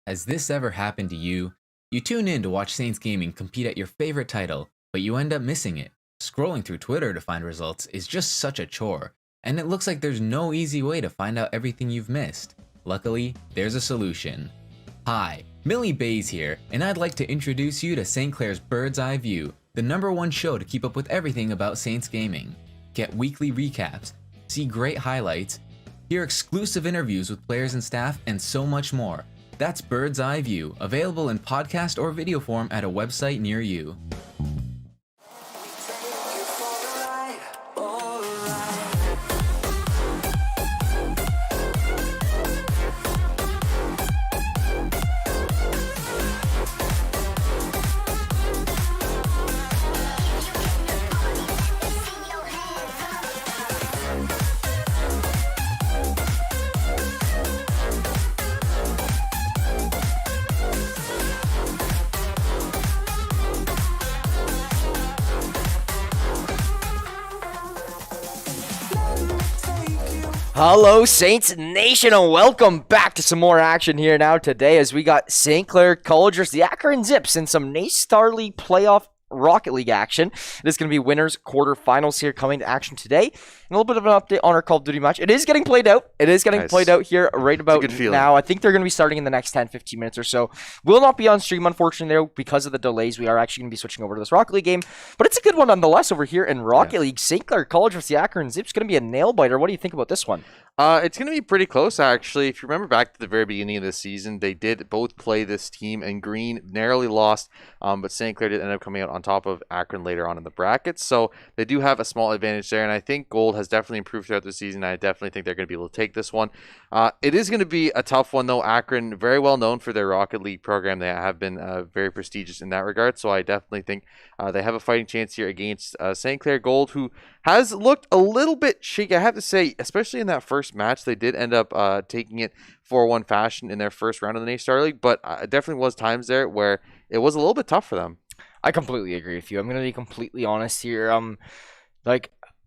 Has this ever happened to you? You tune in to watch Saints Gaming compete at your favorite title, but you end up missing it. Scrolling through Twitter to find results is just such a chore, and it looks like there's no easy way to find out everything you've missed. Luckily, there's a solution. Hi, Millie Bays here, and I'd like to introduce you to St. Clair's Bird's Eye View, the #1 show to keep up with everything about Saints Gaming. Get weekly recaps, see great highlights, hear exclusive interviews with players and staff, and so much more. That's Bird's Eye View, available in podcast or video form at a website near you. Hello, Saints Nation, and welcome back to some more action here now today as we got St. Clair College versus the Akron Zips in some NACE Star League playoff Rocket League action. It is going to be winners quarterfinals here coming to action today. And a little bit of an update on our Call of Duty match. It is getting played out. It is getting played out here right about now. I think they're going to be starting in the next 10-15 minutes or so. Will not be on stream, unfortunately, though, because of the delays. We are actually going to be switching over to this Rocket League game. But it's a good one nonetheless over here in Rocket League. St. Clair College versus the Akron Zips. Going to be a nail-biter. What do you think about this one? It's going to be pretty close, actually. If you remember back to the very beginning of the season, they did both play this team, and Green narrowly lost, but St. Clair did end up coming out on top of Akron later on in the brackets. So they do have a small advantage there, and I think Gold has definitely improved throughout the season. I definitely think they're going to be able to take this one. It is going to be a tough one, though. Akron, very well known for their Rocket League program. They have been very prestigious in that regard, so I definitely think they have a fighting chance here against St. Clair Gold, who has looked a little bit shaky, I have to say, especially in that first match. They did end up taking it 4-1 fashion in their first round of the NACE Star League, but it definitely was times there where it was a little bit tough for them. I completely agree with you. I'm going to be completely honest here.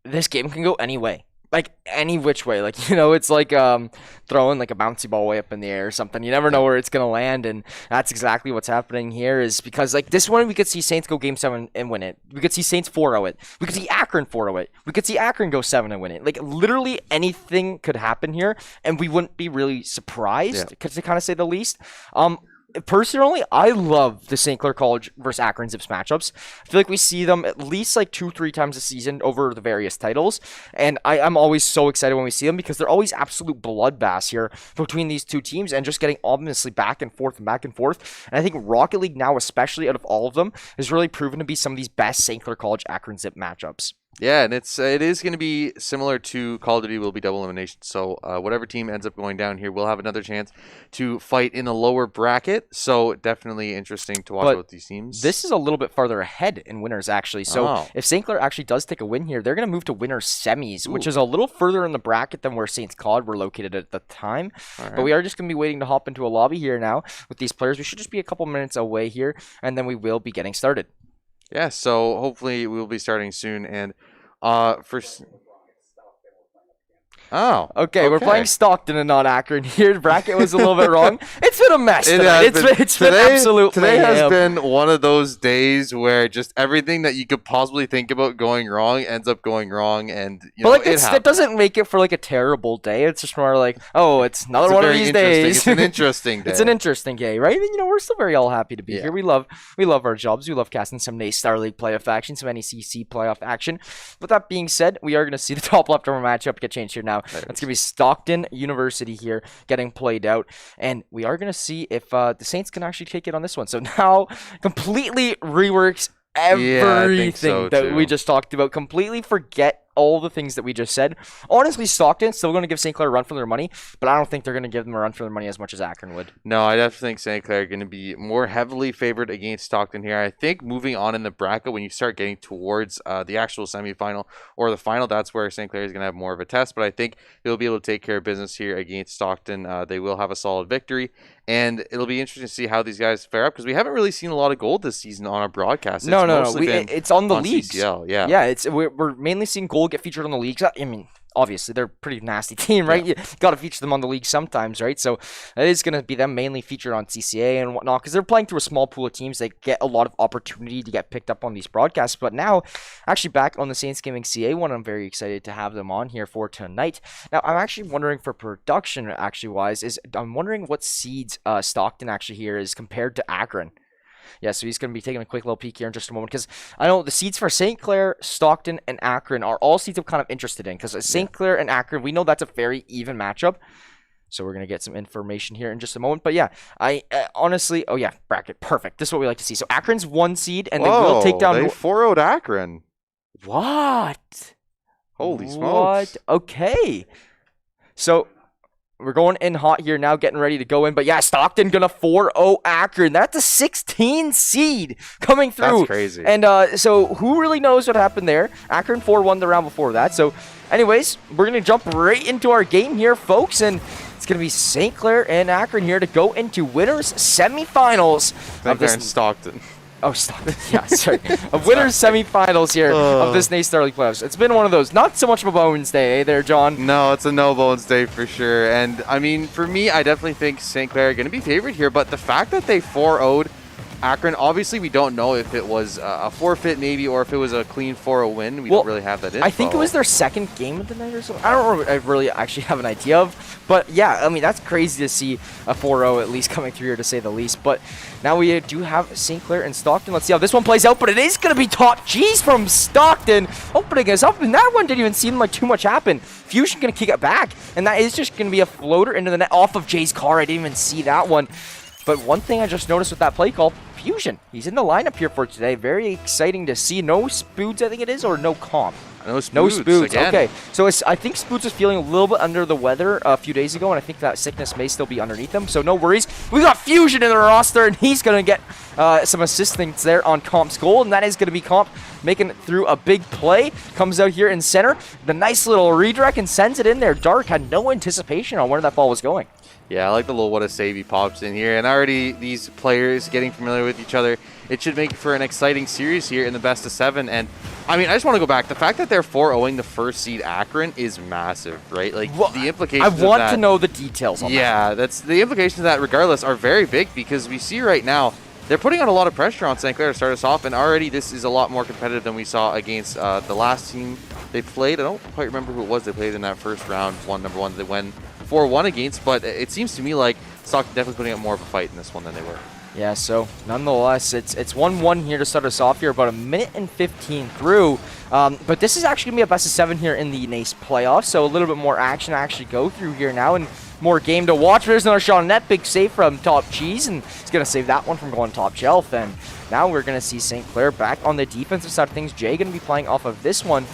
This game can go any way. Like, any which way. Like, it's like throwing like a bouncy ball way up in the air or something. You never know where it's going to land, and that's exactly what's happening here is because, like, this one we could see Saints go Game 7 and win it. We could see Saints 4-0 it. We could see Akron 4-0 it. We could see Akron go 7 and win it. Like, literally anything could happen here, and we wouldn't be really surprised, to kind of say the least. Personally, I love the St. Clair College versus Akron Zips matchups. I feel like we see them at least like 2-3 times a season over the various titles, and I'm always so excited when we see them because they're always absolute bloodbaths here between these two teams and just getting obviously back and forth and back and forth. And I think Rocket League now, especially out of all of them, has really proven to be some of these best St. Clair College Akron Zip matchups. Yeah, and it is going to be similar to Call of Duty. Will be double elimination. So whatever team ends up going down here will have another chance to fight in a lower bracket. So definitely interesting to watch both these teams. This is a little bit farther ahead in winners, actually. So if St. Clair actually does take a win here, they're going to move to winners semis, which is a little further in the bracket than where Saints COD were located at the time. Right. But we are just going to be waiting to hop into a lobby here now with these players. We should just be a couple minutes away here, and then we will be getting started. Yeah, so hopefully we'll be starting soon. And Okay, we're playing Stockton and not Akron here. The bracket was a little bit wrong. It's been a mess tonight. It's been absolute Today has been one of those days where just everything that you could possibly think about going wrong ends up going wrong, and it doesn't make it for like a terrible day. It's just more like, it's another one of these days. It's an interesting day. It's an interesting day, right? And we're still very all happy to be here. We love our jobs. We love casting some NACE Star League playoff action, some NECC playoff action. With that being said, we are going to see the top left of our matchup get changed here now. It's going to be Stockton University here getting played out. And we are going to see if the Saints can actually take it on this one. So now completely reworks everything that we just talked about. Completely forget all the things that we just said. Honestly, Stockton's still going to give St. Clair a run for their money, but I don't think they're going to give them a run for their money as much as Akron would. No, I definitely think St. Clair are going to be more heavily favored against Stockton here. I think moving on in the bracket, when you start getting towards the actual semifinal or the final, that's where St. Clair is going to have more of a test, but I think they'll be able to take care of business here against Stockton. They will have a solid victory, and it'll be interesting to see how these guys fare up because we haven't really seen a lot of gold this season on our broadcast. It's on the leagues. CCL, yeah. We're mainly seeing gold will get featured on the leagues. I mean, obviously, they're a pretty nasty team, right? Yeah. You got to feature them on the league sometimes, right? So it is going to be them mainly featured on CCA and whatnot because they're playing through a small pool of teams. They get a lot of opportunity to get picked up on these broadcasts. But now, actually back on the Saints Gaming CA one, I'm very excited to have them on here for tonight. Now, I'm actually wondering for production, actually wise, I'm wondering what seeds Stockton actually here is compared to Akron. Yeah, so he's going to be taking a quick little peek here in just a moment because I know the seeds for St. Clair, Stockton, and Akron are all seeds I'm kind of interested in because St. Clair and Akron, we know that's a very even matchup. So we're going to get some information here in just a moment. But yeah, I honestly, oh yeah, bracket, perfect. This is what we like to see. So Akron's 1 seed and they will take down... They 4-0'd Akron. What? Holy smokes. Okay. So... we're going in hot here now, getting ready to go in. But yeah, Stockton gonna 4-0 Akron. That's a 16 seed coming through. That's crazy. And so who really knows what happened there? Akron 4-1 the round before that. So anyways, we're gonna jump right into our game here, folks. And it's gonna be St. Clair and Akron here to go into winners semifinals of this Stockton. Oh, Stockton. Yeah, sorry. Of winners semifinals here of this NACE Star League playoffs. It's been one of those. Not so much of a Bones day, there, John? No, it's a no bones day for sure. And I mean, for me, I definitely think St. Clair are going to be favored here. But the fact that they 4-0'd Akron, obviously we don't know if it was a forfeit maybe or if it was a clean 4-0 win. We don't really have that info. I think it was their second game of the night or something. I don't really actually have an idea of. But yeah, I mean, that's crazy to see a 4-0 at least coming through here to say the least. But now we do have St. Clair and Stockton. Let's see how this one plays out. But it is going to be top G's from Stockton opening us up. And that one didn't even seem like too much happened. Fusion going to kick it back. And that is just going to be a floater into the net off of Jay's car. I didn't even see that one. But one thing I just noticed with that play call, Fusion. He's in the lineup here for today. Very exciting to see. No Spoods, I think it is, or no Comp? No Spoods. No Spoods. Again. Okay. So I think Spoods was feeling a little bit under the weather a few days ago, and I think that sickness may still be underneath him. So no worries. We got Fusion in the roster, and he's going to get some assistance there on Comp's goal, and that is going to be Comp making it through a big play. Comes out here in center. The nice little redirect and sends it in there. Dark had no anticipation on where that ball was going. Yeah, I like the little what a save he pops in here. And already these players getting familiar with each other, it should make for an exciting series here in the best of 7. And I mean, I just want to go back. The fact that they're 4-0ing the first seed Akron is massive, right? Like the implications I want to know the details on that. Yeah, that's the implications of that regardless are very big because we see right now they're putting on a lot of pressure on St. Clair to start us off, and already this is a lot more competitive than we saw against the last team they played. I don't quite remember who it was they played in that first round, number one. They went 4-1 against, but it seems to me like Stockton definitely putting up more of a fight in this one than they were. Yeah, so nonetheless, it's 1-1 here to start us off here, about a minute and 15 through. But this is actually going to be a best of 7 here in the NACE playoffs, so a little bit more action to actually go through here now and more game to watch. There's another shot on net, big save from Top Cheese, and he's going to save that one from going top shelf. And now we're going to see St. Clair back on the defensive side of things. Jay going to be playing off of this one.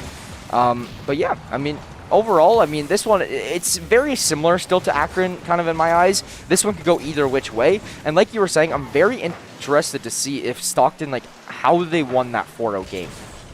But yeah, I mean, overall, I mean, this one, it's very similar still to Akron, kind of in my eyes. This one could go either which way. And like you were saying, I'm very interested to see if Stockton, like, how they won that 4-0 game.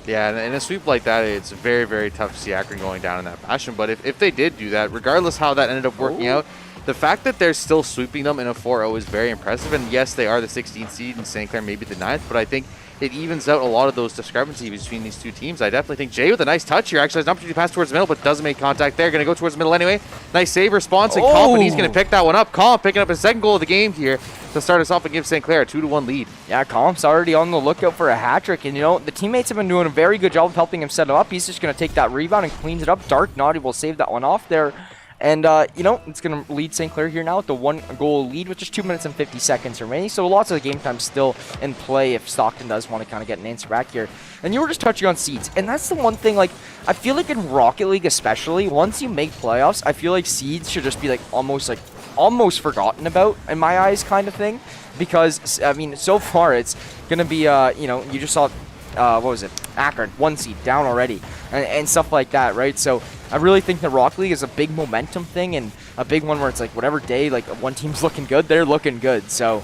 Yeah, and in a sweep like that, it's very, very tough to see Akron going down in that fashion. But if they did do that, regardless how that ended up working out, the fact that they're still sweeping them in a 4-0 is very impressive. And yes, they are the 16th seed and St. Clair maybe the 9th, but I think it evens out a lot of those discrepancies between these two teams. I definitely think Jay with a nice touch here actually has an opportunity to pass towards the middle, but doesn't make contact there. Going to go towards the middle anyway. Nice save response, and Comp, and he's going to pick that one up. Comp picking up his second goal of the game here to start us off and give St. Clair a 2-1 lead. Yeah, Comp's already on the lookout for a hat trick, and you know, the teammates have been doing a very good job of helping him set it up. He's just going to take that rebound and cleans it up. Dark Naughty will save that one off there. And, you know, it's going to lead St. Clair here now with the 1-goal lead with just 2 minutes and 50 seconds remaining. So lots of the game time still in play if Stockton does want to kind of get an answer back here. And you were just touching on seeds. And that's the one thing, like, I feel like in Rocket League especially, once you make playoffs, I feel like seeds should just be, like, almost forgotten about in my eyes kind of thing. Because, I mean, so far it's going to be, you know, you just saw, what was it? Akron, 1 seed, down already. And stuff like that, right? So I really think the Rocket League is a big momentum thing and a big one where it's like whatever day like one team's looking good, they're looking good. So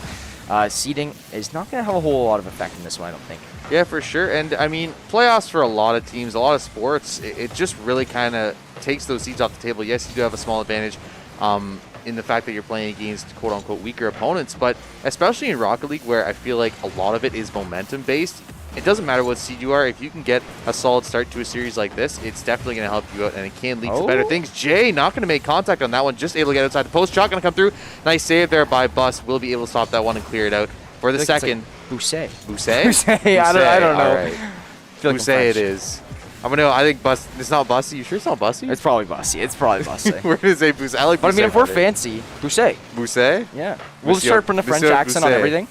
seeding is not going to have a whole lot of effect in this one, I don't think. Yeah, for sure. And I mean, playoffs for a lot of teams, a lot of sports, it just really kind of takes those seeds off the table. Yes, you do have a small advantage in the fact that you're playing against quote-unquote weaker opponents, but especially in Rocket League where I feel like a lot of it is momentum-based, it doesn't matter what seed you are. If you can get a solid start to a series like this, it's definitely going to help you out, and it can lead to better things. Jay not going to make contact on that one, just able to get outside the post. Shot going to come through. Nice save there by Bus. Will be able to stop that one and clear it out for the second. Boucher. Boucher? Boucher. I don't know. All right. Boucher it is. I think Bus. It's not Bussy. You sure it's not Bussy? It's probably Bussy. We're gonna say Boucher. I like But Boucher. I mean, if we're fancy, Boucher. Boucher? Yeah. We'll start putting the French Monsieur accent on Boucher. everything.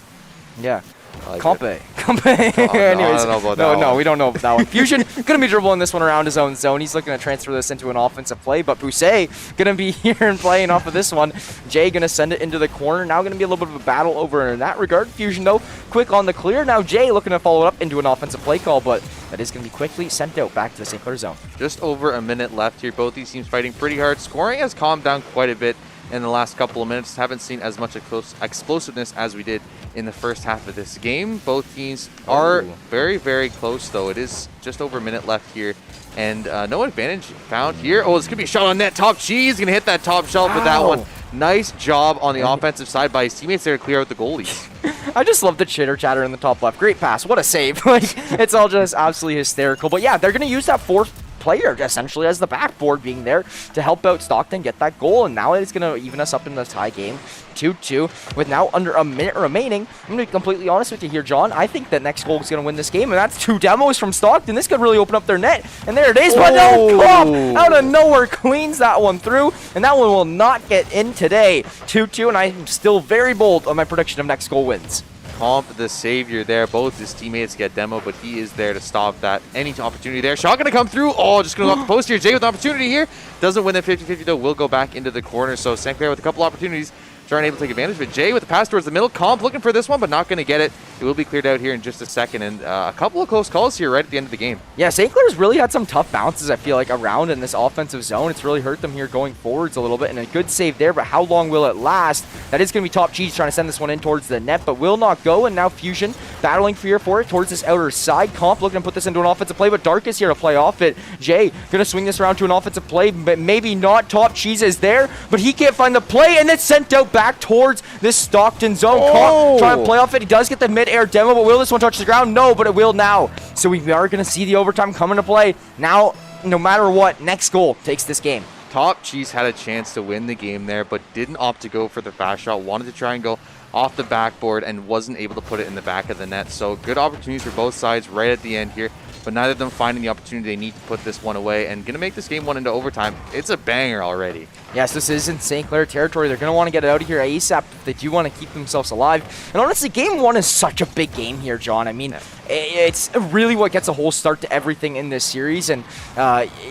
Yeah. Like Compe. I Anyways, don't know about that no, one. we don't know about that one. Fusion gonna be dribbling this one around his own zone. He's looking to transfer this into an offensive play, but Boucher gonna be here and playing off of this one. Jay gonna send it into the corner. Now gonna be a little bit of a battle over in that regard. Fusion though, quick on the clear. Now Jay looking to follow it up into an offensive play call, but that is gonna be quickly sent out back to the St. Clair zone. Just over a minute left here. Both these teams fighting pretty hard. Scoring has calmed down quite a bit in the last couple of minutes. Haven't seen as much explosiveness as we did in the first half of this game. Both teams are very, very close, though. It is just over a minute left here, and no advantage found here. Oh, this could be a shot on net. Top Cheese going to hit that top shelf with that one. Nice job on the offensive side by his teammates there to clear out the goalies. I just love the chitter chatter in the top left. Great pass. What a save. Like, it's all just absolutely hysterical. But yeah, they're going to use that fourth player essentially as the backboard, being there to help out Stockton get that goal, and now it's going to even us up in the tie game 2-2 with now under a minute remaining. I'm going to be completely honest with you here, John. I think that next goal is going to win this game, and that's 2 demos from Stockton. This could really open up their net, and there it is. But no, Comp out of nowhere cleans that one through, and that one will not get in today. 2-2, and I'm still very bold on my prediction of next goal wins. Comp, the savior there. Both his teammates get demo, but he is there to stop that. Any opportunity there. Shot going to come through. Oh, just going to go off the post here. Jay with an opportunity here. Doesn't win the 50-50 though. Will go back into the corner. So St. Clair with a couple opportunities. Trying able to take advantage of it. Jay with the pass towards the middle. Comp looking for this one, but not going to get it. It will be cleared out here in just a second. And a couple of close calls here right at the end of the game. Yeah, St. Clair's really had some tough bounces, I feel like, around in this offensive zone. It's really hurt them here going forwards a little bit, and a good save there, but how long will it last? That is going to be Top Cheese trying to send this one in towards the net, but will not go, and now Fusion battling for it towards this outer side. Comp looking to put this into an offensive play, but Dark is here to play off it. Jay going to swing this around to an offensive play, but maybe not. Top Cheese is there, but he can't find the play, and it's sent out back towards this Stockton zone. Comp trying to play off it. He does get the mid-air demo, but will this one touch the ground? No, but it will now. So we are going to see the overtime come into play. Now, no matter what, next goal takes this game. Top Cheese had a chance to win the game there, but didn't opt to go for the fast shot. Wanted to try and go off the backboard and wasn't able to put it in the back of the net. So good opportunities for both sides right at the end here, but neither of them finding the opportunity they need to put this one away and going to make this game one into overtime. It's a banger already. Yes, this is in St. Clair territory. They're going to want to get it out of here ASAP if they do want to keep themselves alive. And honestly, game one is such a big game here, John. I mean, it's really what gets a whole start to everything in this series, and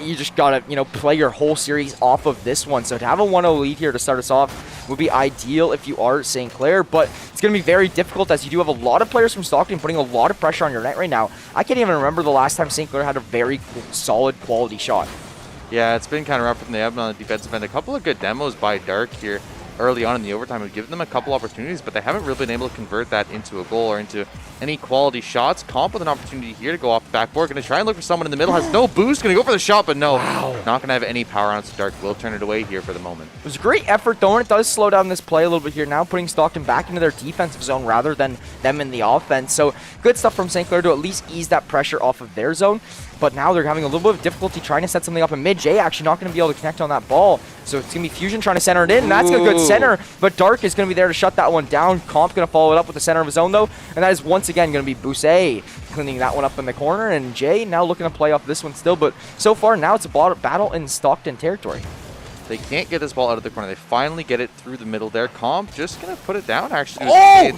you just got to, play your whole series off of this one. So to have a 1-0 lead here to start us off would be ideal if you are St. Clair, but it's going to be very difficult as you do have a lot of players from Stockton putting a lot of pressure on your net right now. I can't even remember the last time St. Clair had a very solid quality shot. Yeah, it's been kind of rough from the on the defensive end. A couple of good demos by Dark here early on in the overtime have given them a couple opportunities, but they haven't really been able to convert that into a goal or into any quality shots. Comp with an opportunity here to go off the backboard. Going to try and look for someone in the middle. Has no boost. Going to go for the shot, but no. Not going to have any power on it, so Dark will turn it away here for the moment. It was a great effort, though, and it does slow down this play a little bit here now, putting Stockton back into their defensive zone rather than them in the offense. So good stuff from St. Clair to at least ease that pressure off of their zone. But now they're having a little bit of difficulty trying to set something up in mid. Jay actually not going to be able to connect on that ball. So it's going to be Fusion trying to center it in, and that's a good center. But Dark is going to be there to shut that one down. Comp going to follow it up with the center of his own, though. And that is once again going to be Boucher cleaning that one up in the corner. And Jay now looking to play off this one still. But so far now it's a battle in Stockton territory. They can't get this ball out of the corner. They finally get it through the middle there. Comp just going to put it down, actually.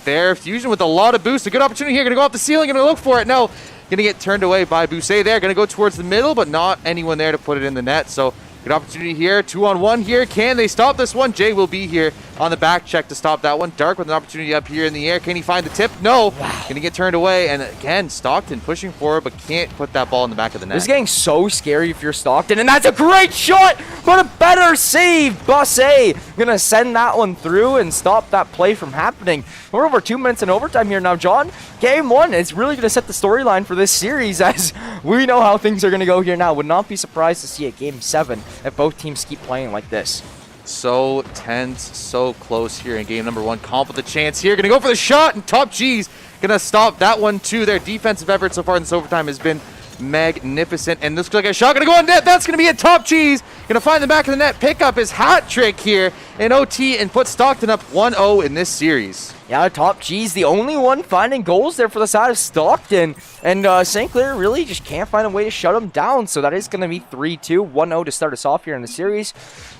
There. Fusion with a lot of boost. A good opportunity here. Going to go off the ceiling. Going to look for it. No. Going to get turned away by Boucher there. Going to go towards the middle, but not anyone there to put it in the net. So good opportunity here. 2-on-1 here. Can they stop this one? Jay will be here on the back check to stop that one. Dark with an opportunity up here in the air. Can he find the tip? No. Going to get turned away. And again, Stockton pushing forward, but can't put that ball in the back of the net. This is getting so scary if you're Stockton. And that's a great shot, but a better save. Boucher going to send that one through and stop that play from happening. We're over 2 minutes in overtime here now, John. Game one is really going to set the storyline for this series as we know how things are going to go here now. Would not be surprised to see a game 7 if both teams keep playing like this. So tense, so close here in game number 1. Comp with a chance here. Going to go for the shot, and Top G's going gonna stop that one too. Their defensive effort so far in this overtime has been magnificent, and this looks like a shot gonna go on net. That's gonna be a top cheese. Gonna find the back of the net, pick up his hat trick here in OT, and put Stockton up 1-0 in this series. Yeah, Top G's the only one finding goals there for the side of Stockton. And St. Clair really just can't find a way to shut him down. So that is going to be 3-2, 1-0 to start us off here in the series.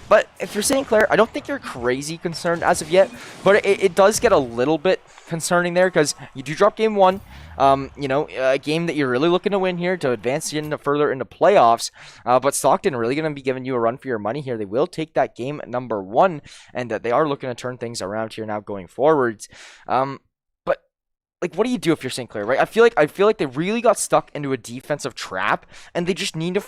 But if you're St. Clair, I don't think you're crazy concerned as of yet. But it does get a little bit concerning there because you do drop game one. You know, a game that you're really looking to win here to advance further into playoffs. But Stockton really going to be giving you a run for your money here. They will take that game number one, and they are looking to turn things around here now going forwards. But like, what do you do if you're St. Clair, right? I feel like they really got stuck into a defensive trap, and they just need to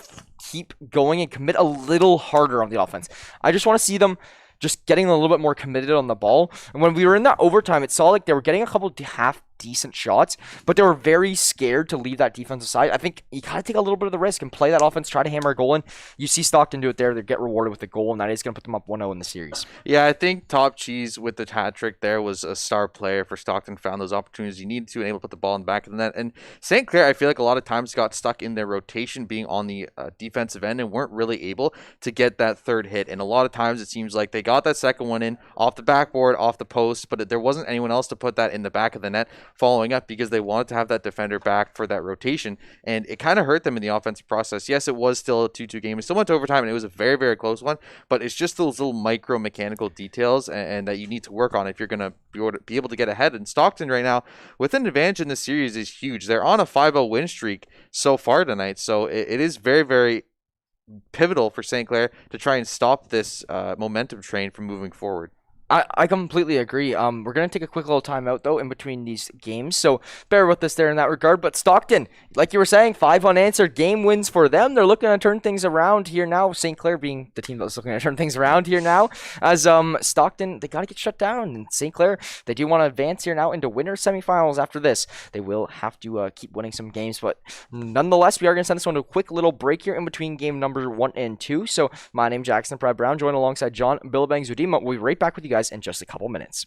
keep going and commit a little harder on the offense. I just want to see them just getting a little bit more committed on the ball. And when we were in that overtime, it saw like they were getting a couple half decent shots, but they were very scared to leave that defensive side. I think you gotta take a little bit of the risk and play that offense, try to hammer a goal in. You see Stockton do it there, they get rewarded with the goal, and that is gonna put them up 1-0 in the series. Yeah, I think Top Cheese with the hat trick there was a star player for Stockton. Found those opportunities you needed to and able to put the ball in the back of the net. And St. Clair, I feel like a lot of times got stuck in their rotation being on the defensive end and weren't really able to get that third hit. And a lot of times it seems like they got that second one in off the backboard, off the post, but there wasn't anyone else to put that in the back of the net following up because they wanted to have that defender back for that rotation, and it kind of hurt them in the offensive process. Yes, it was still a 2-2 game. It still went to overtime, and it was a very, very close one, but it's just those little micro mechanical details and that you need to work on if you're going to be able to get ahead. And Stockton right now, with an advantage in this series, is huge. They're on a 5-0 win streak so far tonight, so it is very, very pivotal for St. Clair to try and stop this momentum train from moving forward. I completely agree. We're going to take a quick little timeout, though, in between these games, so bear with us there in that regard. But Stockton, like you were saying, 5 unanswered game wins for them. They're looking to turn things around here now. St. Clair being the team that's looking to turn things around here now, as Stockton, they got to get shut down. And St. Clair, they do want to advance here now into winner semifinals after this. They will have to keep winning some games, but nonetheless, we are going to send this one to a quick little break here in between game number 1 and 2. So my name's Jackson Pride Brown, joined alongside John Billabang Zudima. We'll be right back with you guys in just a couple minutes.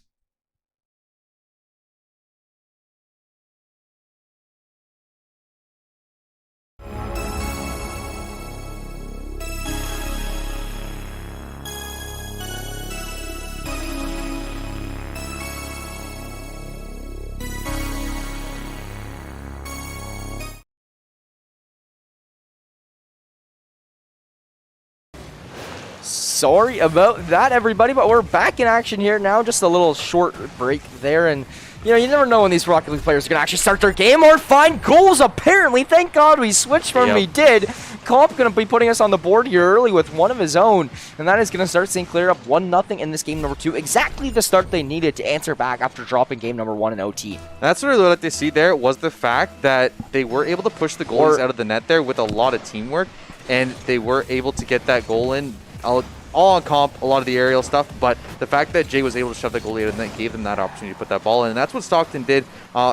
Sorry about that, everybody, but we're back in action here now. Just a little short break there, and you know, you never know when these Rocket League players are gonna actually start their game or find goals. Apparently, thank God we switched from we did. Comp gonna be putting us on the board here early with one of his own, and that is gonna start St. Clair up 1-0 in this game number 2. Exactly the start they needed to answer back after dropping game number 1 in OT. That's what I really like to see there was the fact that they were able to push the goals out of the net there with a lot of teamwork, and they were able to get that goal in. All on Comp, a lot of the aerial stuff, but the fact that Jay was able to shove the goalie out and then gave them that opportunity to put that ball in, and that's what Stockton did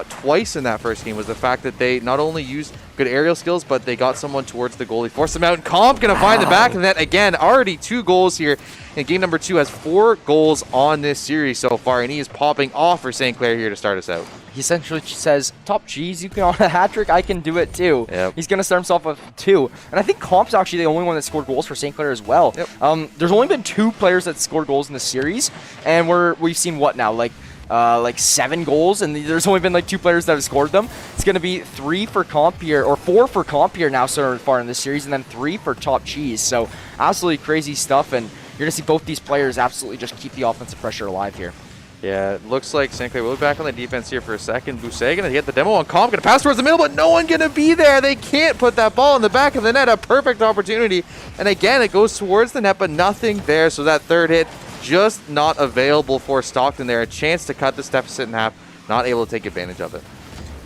twice in that first game, was the fact that they not only used good aerial skills, but they got someone towards the goalie, forced him out, and Comp gonna find the back of the net again. Already 2 goals here in game number 2, has 4 goals on this series so far, and he is popping off for St. Clair here to start us out. He essentially says, Top G's, you can on a hat trick, I can do it too. Yep. He's going to start himself with 2. And I think Comp's actually the only one that scored goals for St. Clair as well. Yep. There's only been 2 players that scored goals in the series, and we've seen what now, like 7 goals, and there's only been like 2 players that have scored them. It's going to be 3 for Comp here, or 4 for Comp here now so far in this series, and then 3 for Top Cheese. So absolutely crazy stuff, and you're going to see both these players absolutely just keep the offensive pressure alive here. Yeah, it looks like St. Clair will be back on the defense here for a second. Bousset gonna get the demo on Comp, gonna pass towards the middle, but no one gonna be there. They can't put that ball in the back of the net. A perfect opportunity. And again, it goes towards the net, but nothing there. So that third hit just not available for Stockton there. A chance to cut this deficit in half, not able to take advantage of it.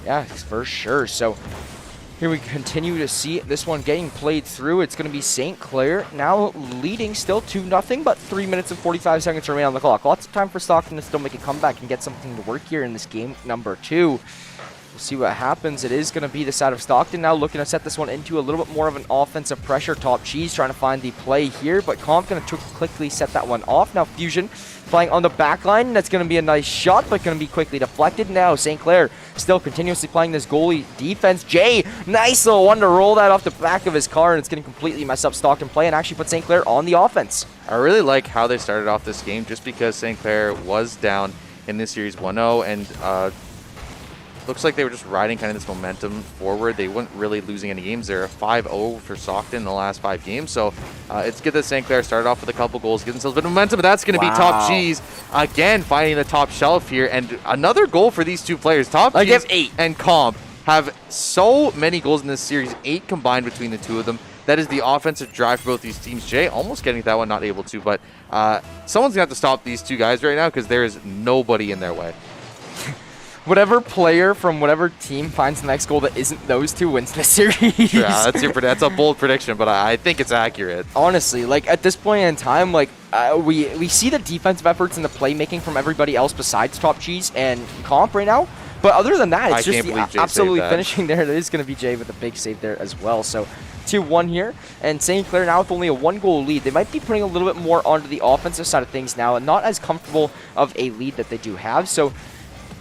Yeah, for sure. So here we continue to see this one getting played through. It's going to be St. Clair now leading still 2-0, but 3 minutes and 45 seconds remain on the clock. Lots of time for Stockton to still make a comeback and get something to work here in this game number 2. We'll see what happens. It is going to be the side of Stockton now looking to set this one into a little bit more of an offensive pressure. Top Cheese trying to find the play here, but Comp going to quickly set that one off. Now Fusion playing on the back line. That's going to be a nice shot, but going to be quickly deflected. Now St. Clair still continuously playing this goalie defense. Jay, nice little one to roll that off the back of his car, and it's going to completely mess up Stockton play and actually put St. Clair on the offense. I really like how they started off this game just because St. Clair was down in this series 1-0, and looks like they were just riding kind of this momentum forward. They weren't really losing any games. They're 5-0 for Stockton in the last 5 games. So it's good that St. Clair started off with a couple goals, get themselves a bit of momentum, but that's going to be Top Cheese again finding the top shelf here. And another goal for these two players. Top Cheese 8 and Comp have so many goals in this series, 8 combined between the two of them. That is the offensive drive for both these teams. Jay almost getting that one, not able to, but someone's going to have to stop these two guys right now because there is nobody in their way. Whatever player from whatever team finds the next goal that isn't those two wins the series. Yeah, that's a bold prediction, but I think it's accurate. Honestly, like at this point in time, like we see the defensive efforts and the playmaking from everybody else besides Top Cheese and Comp right now. But other than that, it's just the absolutely finishing there. That is going to be Jay with a big save there as well. So 2-1 here, and St. Clair now with only a 1-goal lead. They might be putting a little bit more onto the offensive side of things now, and not as comfortable of a lead that they do have. So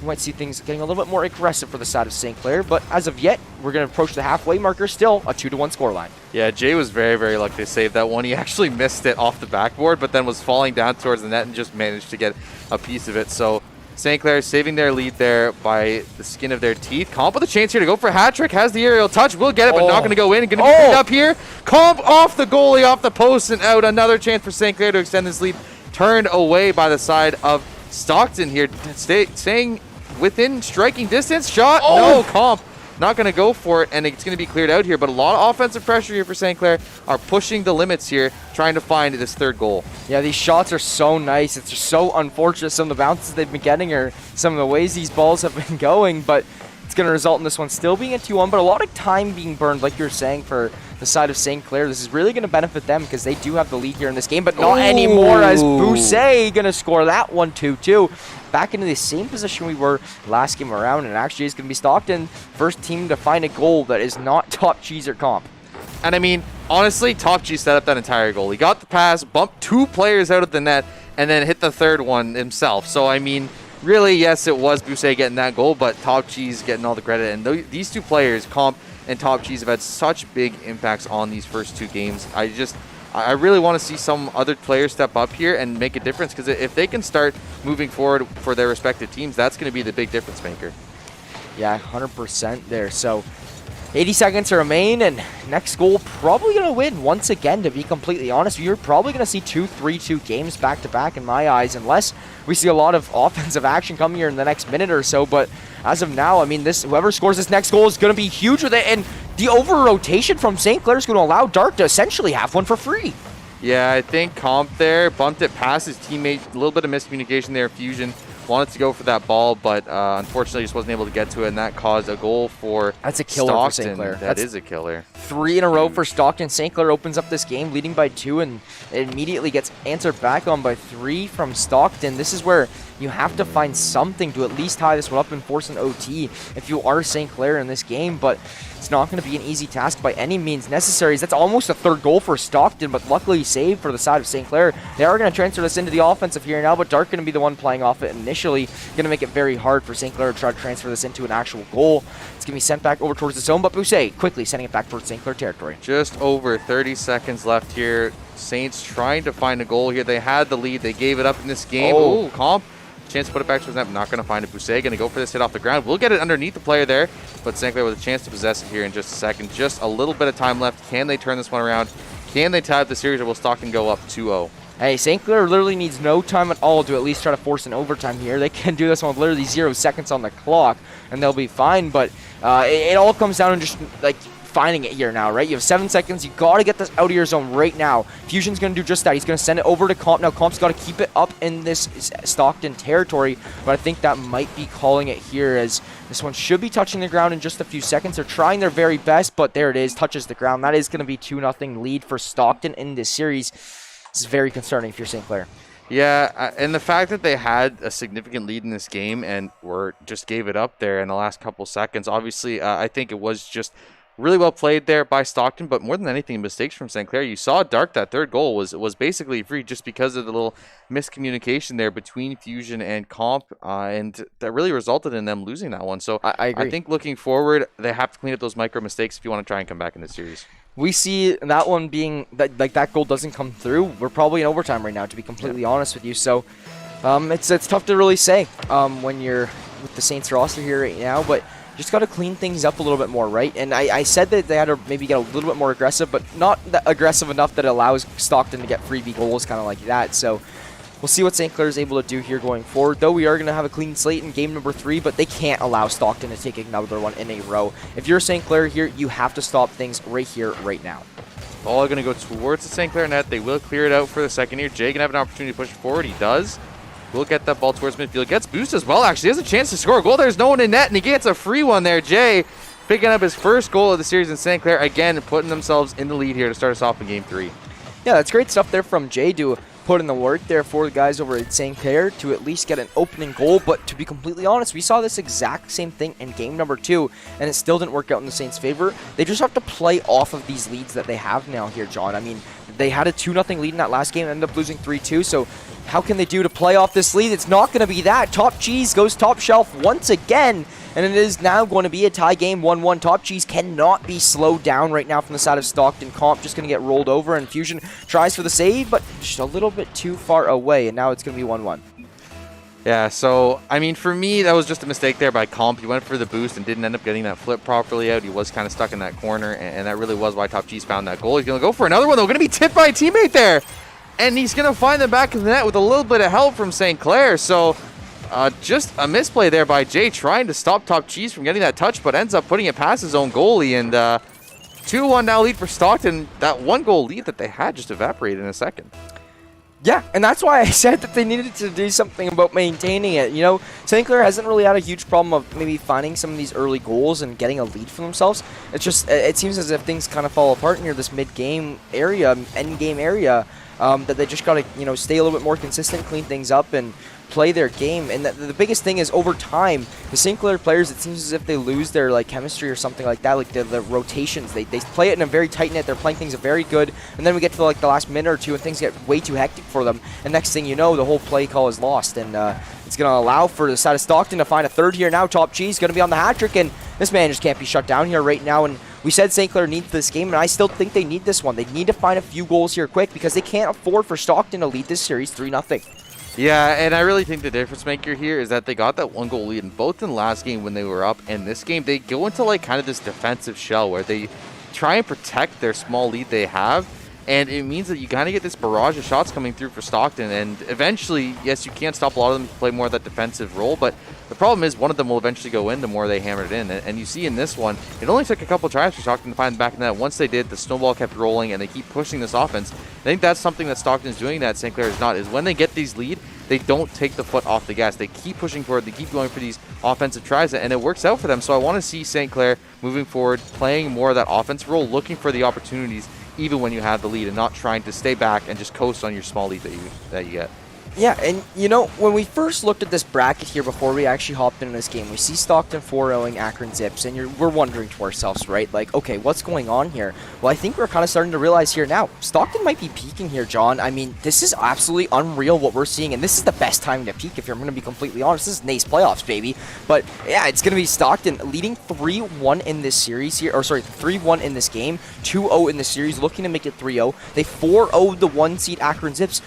you might see things getting a little bit more aggressive for the side of St. Clair, but as of yet, we're going to approach the halfway marker, still a 2-1 scoreline. Yeah, Jay was very, very lucky to save that one. He actually missed it off the backboard, but then was falling down towards the net and just managed to get a piece of it. So St. Clair saving their lead there by the skin of their teeth. Comp with a chance here to go for a hat trick. Has the aerial touch. Will get it, but not going to go in. Going to be picked up here. Comp off the goalie, off the post and out. Another chance for St. Clair to extend this lead. Turned away by the side of Stockton here. Staying within striking distance. Shot. No, Comp not going to go for it, and it's going to be cleared out here. But a lot of offensive pressure here for St. Clair. Are pushing the limits here, trying to find this third goal. Yeah, these shots are so nice. It's just so unfortunate. Some of the bounces they've been getting or some of the ways these balls have been going, but it's going to result in this one still being a 2-1, but a lot of time being burned, like you were saying, for the side of St. Clair. This is really going to benefit them because they do have the lead here in this game, but not anymore, as Bousset going to score that one 2-2. Back into the same position we were last game around, and actually is going to be Stockton, first team to find a goal that is not Top Cheese or Comp. And I mean, honestly, Top Cheese set up that entire goal. He got the pass, bumped 2 players out of the net, and then hit the third one himself. So, I mean, really, yes, it was Bousset getting that goal, but Top Cheese getting all the credit. And these 2 players, Comp and Top Cheese, have had such big impacts on these first 2 games. I really want to see some other players step up here and make a difference, because if they can start moving forward for their respective teams, that's going to be the big difference maker. Yeah, 100% there. So 80 seconds to remain, and next goal probably going to win once again, to be completely honest. You're probably going to see 2 3-2 games back-to-back in my eyes, unless we see a lot of offensive action coming here in the next minute or so. But as of now, I mean, whoever scores this next goal is going to be huge with it, and the over-rotation from St. Clair is going to allow Dark to essentially have one for free. Yeah, I think Comp there bumped it past his teammate. A little bit of miscommunication there. Fusion wanted to go for that ball, but unfortunately just wasn't able to get to it, and that caused a goal for That's a killer Stockton. for St. Clair. That is a killer. 3 in a row for Stockton. St. Clair opens up this game leading by 2, and it immediately gets answered back on by 3 from Stockton. This is where you have to find something to at least tie this one up and force an OT if you are St. Clair in this game, but it's not going to be an easy task by any means necessary. That's almost a 3rd goal for Stockton, but luckily saved for the side of St. Clair. They are going to transfer this into the offensive here now, but Dark going to be the one playing off it initially. Going to make it very hard for St. Clair to try to transfer this into an actual goal. It's going to be sent back over towards the zone, but Bousset quickly sending it back towards St. Clair territory. Just over 30 seconds left here. Saints trying to find a goal here. They had the lead. They gave it up in this game. Oh, Comp. Chance to put it back to his net. Not going to find it. Bousset going to go for this hit off the ground. We'll get it underneath the player there, but St. Clair with a chance to possess it here in just a second. Just a little bit of time left. Can they turn this one around? Can they tie up the series, or will Stockton go up 2-0? Hey, St. Clair literally needs no time at all to at least try to force an overtime here. They can do this one with literally 0 seconds on the clock, and they'll be fine, but it all comes down to just, like, finding it here now, right? You have 7 seconds. You got to get this out of your zone right now. Fusion's going to do just that. He's going to send it over to Comp. Now, Comp's got to keep it up in this Stockton territory, but I think that might be calling it here, as this one should be touching the ground in just a few seconds. They're trying their very best, but there it is. Touches the ground. That is going to be 2-0 lead for Stockton in this series. This is very concerning if you're St. Clair. Yeah, and the fact that they had a significant lead in this game and were just gave it up there in the last couple seconds. Obviously, I think it was just really well played there by Stockton, but more than anything, mistakes from St. Clair. You saw Dark, that third goal was basically free just because of the little miscommunication there between Fusion and Comp, and that really resulted in them losing that one. So I agree. I think looking forward, they have to clean up those micro mistakes if you want to try and come back in this series. We see that one being that goal doesn't come through. We're probably in overtime right now, to be completely honest with you. So it's tough to really say when you're with the Saints roster here right now, but just got to clean things up a little bit more, right? And I said that they had to maybe get a little bit more aggressive, but not that aggressive enough that allows Stockton to get freebie goals, kind of like that. So we'll see what St. Clair is able to do here going forward. Though we are going to have a clean slate in game number 3, but they can't allow Stockton to take another one in a row. If you're St. Clair here, you have to stop things right here, right now. Ball going to go towards the St. Clair net. They will clear it out for the second here. Jay going to have an opportunity to push it forward. He does. We'll get that ball towards midfield. Gets boost as well, actually. He has a chance to score a goal. There's no one in net, and he gets a free one there. Jay picking up his first goal of the series in St. Clair. Again, putting themselves in the lead here to start us off in game 3. Yeah, that's great stuff there from Jay to put in the work there for the guys over at St. Clair to at least get an opening goal. But to be completely honest, we saw this exact same thing in game number 2, and it still didn't work out in the Saints' favor. They just have to play off of these leads that they have now here, John. I mean, they had a 2-0 lead in that last game and ended up losing 3-2, so how can they do to play off this lead? It's not going to be that. Top Cheese goes top shelf once again, and it is now going to be a tie game, 1-1. Top Cheese cannot be slowed down right now from the side of Stockton. Comp just going to get rolled over, and Fusion tries for the save, but just a little bit too far away, and now it's going to be 1-1. Yeah, so, I mean, for me, that was just a mistake there by Comp. He went for the boost and didn't end up getting that flip properly out. He was kind of stuck in that corner, and that really was why Top Cheese found that goal. He's going to go for another one, though. Going to be tipped by a teammate there. And he's going to find the back of the net with a little bit of help from St. Clair. So just a misplay there by Jay trying to stop Top Cheese from getting that touch, but ends up putting it past his own goalie. And 2-1 now lead for Stockton. That one goal lead that they had just evaporated in a second. Yeah, and that's why I said that they needed to do something about maintaining it. You know, St. Clair hasn't really had a huge problem of maybe finding some of these early goals and getting a lead for themselves. It's just, it seems as if things kind of fall apart near this mid-game area, end-game area, that they just got to, you know, stay a little bit more consistent, clean things up, and play their game. And the biggest thing is over time, the St. Clair players, it seems as if they lose their like chemistry or something like that, like the rotations. They play it in a very tight net. They're playing things very good, and then we get to like the last minute or two, and things get way too hectic for them. And next thing you know, the whole play call is lost, and it's going to allow for the side of Stockton to find a third here now. Top Cheese going to be on the hat trick, and this man just can't be shut down here right now. And we said St. Clair needs this game, and I still think they need this one. They need to find a few goals here quick because they can't afford for Stockton to lead this series 3-0. Yeah, and I really think the difference maker here is that they got that one goal lead, and both in the last game when they were up and this game, they go into like kind of this defensive shell where they try and protect their small lead they have, and it means that you kind of get this barrage of shots coming through for Stockton, and eventually, yes, you can't stop a lot of them to play more of that defensive role, but the problem is one of them will eventually go in the more they hammer it in, and you see in this one, it only took a couple tries for Stockton to find the back of the net. Once they did, the snowball kept rolling, and they keep pushing this offense. I think that's something that Stockton's doing that St. Clair is not, is when they get these lead, they don't take the foot off the gas. They keep pushing forward. They keep going for these offensive tries, and it works out for them. So I want to see St. Clair moving forward, playing more of that offensive role, looking for the opportunities even when you have the lead, and not trying to stay back and just coast on your small lead that you get. Yeah, and you know, when we first looked at this bracket here before we actually hopped into this game, we see Stockton 4-0ing Akron Zips, and we're wondering to ourselves, right, like, okay, what's going on here? Well, I think we're kind of starting to realize here now, Stockton might be peaking here, John. I mean, this is absolutely unreal what we're seeing, and this is the best time to peak if you're going to be completely honest. This is NACE playoffs, baby. But yeah, it's going to be Stockton leading 3-1 in this series here, or sorry, 3-1 in this game, 2-0 in the series, looking to make it 3-0. They 4-0'd the 1-seed Akron Zips.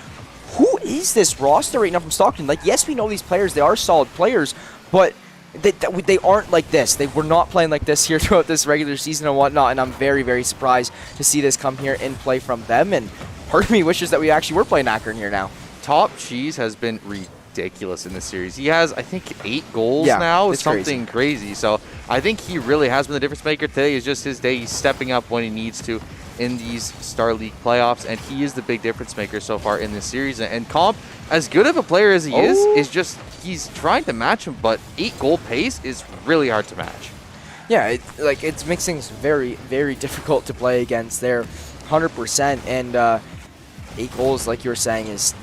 Who is this roster right now from Stockton? Like, yes, we know these players. They are solid players, but they aren't like this. They were not playing like this here throughout this regular season and whatnot, and I'm very, very surprised to see this come here in play from them, and part of me wishes that we actually were playing Akron here now. Top Cheese has been ridiculous in this series. He has, I think, 8 goals now. It's something crazy. So I think he really has been the difference maker. Today is just his day. He's stepping up when he needs to in these Star League playoffs, and he is the big difference maker so far in this series. And Comp, as good of a player as he is just, he's trying to match him, but 8-goal pace is really hard to match. Yeah, it makes things very, very difficult to play against there, 100%. And 8 goals, like you were saying, is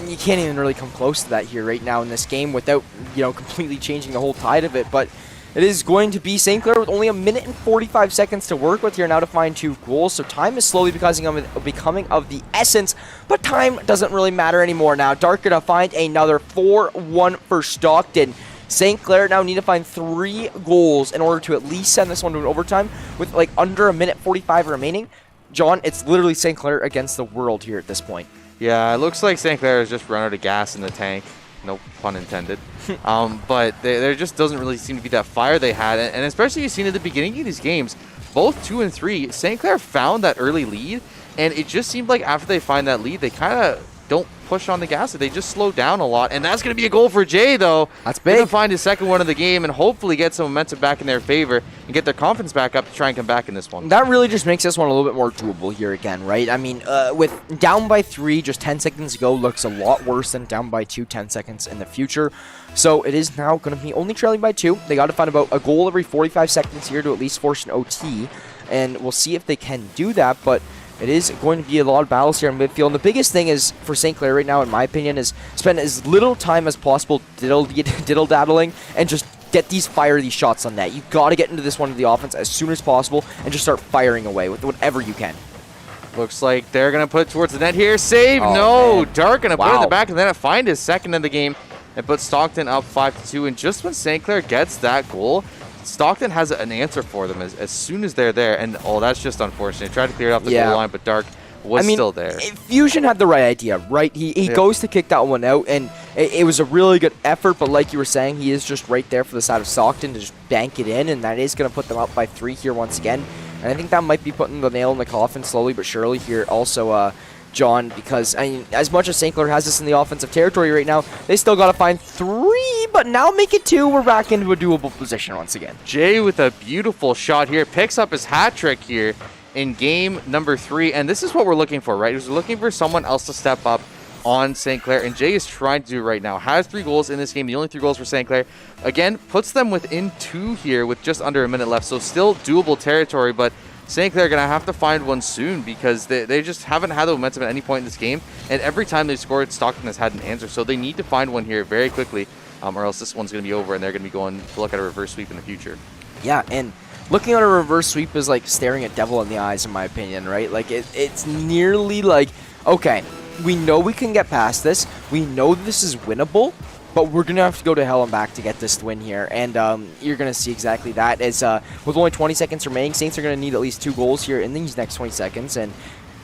you can't even really come close to that here right now in this game without, completely changing the whole tide of it. But it is going to be St. Clair with only 1 minute and 45 seconds to work with here now to find 2 goals. So time is slowly becoming of the essence, but time doesn't really matter anymore now. Dark going to find another 4-1 for Stockton. St. Clair now need to find 3 goals in order to at least send this one to an overtime with like under 1:45 remaining. John, it's literally St. Clair against the world here at this point. Yeah, it looks like St. Clair has just run out of gas in the tank. No pun intended. But there just doesn't really seem to be that fire they had. And especially you've seen at the beginning of these games, both 2 and 3, St. Clair found that early lead. And it just seemed like after they find that lead, they kind of don't push on the gas. They just slow down a lot. And that's going to be a goal for Jay, though. That's big. Going to find his second one of the game and hopefully get some momentum back in their favor and get their confidence back up to try and come back in this one. That really just makes this one a little bit more doable here again, right? I mean, with down by 3 just 10 seconds ago looks a lot worse than down by 2 10 seconds in the future. So it is now going to be only trailing by 2. They got to find about a goal every 45 seconds here to at least force an OT. And we'll see if they can do that, but it is going to be a lot of battles here in midfield. And the biggest thing is for St. Clair right now, in my opinion, is spend as little time as possible diddle-daddling and just get these shots on net. You got to get into this one of the offense as soon as possible and just start firing away with whatever you can. Looks like they're going to put it towards the net here. Save. Oh, no. man. Dark going to put it in Wow. the back and then find his second in the game and put Stockton up 5-2. And just when St. Clair gets that goal, Stockton has an answer for them as soon as they're there. And, that's just unfortunate. He tried to clear it off the goal line, but Dark was still there. Fusion had the right idea, right? He goes to kick that one out, and it was a really good effort, but like you were saying, he is just right there for the side of Stockton to just bank it in, and that is going to put them up by 3 here once again. And I think that might be putting the nail in the coffin slowly but surely here also, John, because as much as St. Clair has this in the offensive territory right now, they still got to find 3, but now make it 2. We're back into a doable position once again. Jay with a beautiful shot here, picks up his hat trick here in game number 3, and this is what we're looking for, right? We're looking for someone else to step up on St. Clair, and Jay is trying to do it right now. Has 3 goals in this game, the only 3 goals for St. Clair. Again, puts them within 2 here with just under a minute left, so still doable territory, but St. Clair are going to have to find one soon because they just haven't had the momentum at any point in this game, and every time they've scored, Stockton has had an answer, so they need to find one here very quickly, or else this one's going to be over, and they're going to be going to look at a reverse sweep in the future. Yeah, and looking at a reverse sweep is like staring a devil in the eyes, in my opinion, right? Like, it's nearly like, okay, we know we can get past this. We know this is winnable, but we're going to have to go to hell and back to get this win here. And you're going to see exactly that. As with only 20 seconds remaining, Saints are going to need at least 2 goals here in these next 20 seconds. And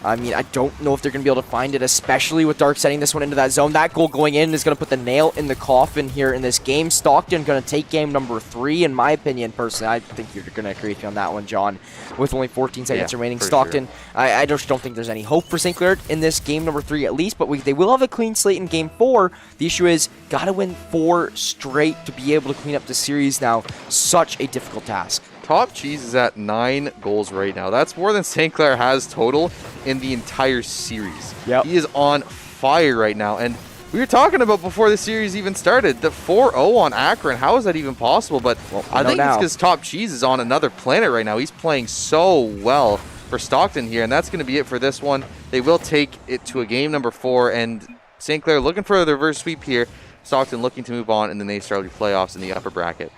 I mean, I don't know if they're going to be able to find it, especially with Dark setting this one into that zone. That goal going in is going to put the nail in the coffin here in this game. Stockton going to take game number 3, in my opinion, personally. I think you're going to agree with me on that one, John. With only 14 seconds remaining, Stockton, sure. I just don't think there's any hope for St. Clair in this game number 3 at least, but they will have a clean slate in game 4. The issue is, got to win 4 straight to be able to clean up the series now. Such a difficult task. Top Cheese is at 9 goals right now. That's more than St. Clair has total in the entire series. Yep. He is on fire right now. And we were talking about before the series even started, the 4-0 on Akron. How is that even possible? But I think it's because Top Cheese is on another planet right now. He's playing so well for Stockton here, and that's going to be it for this one. They will take it to a game number 4, and St. Clair looking for the reverse sweep here. Stockton looking to move on in the NACE playoffs in the upper bracket.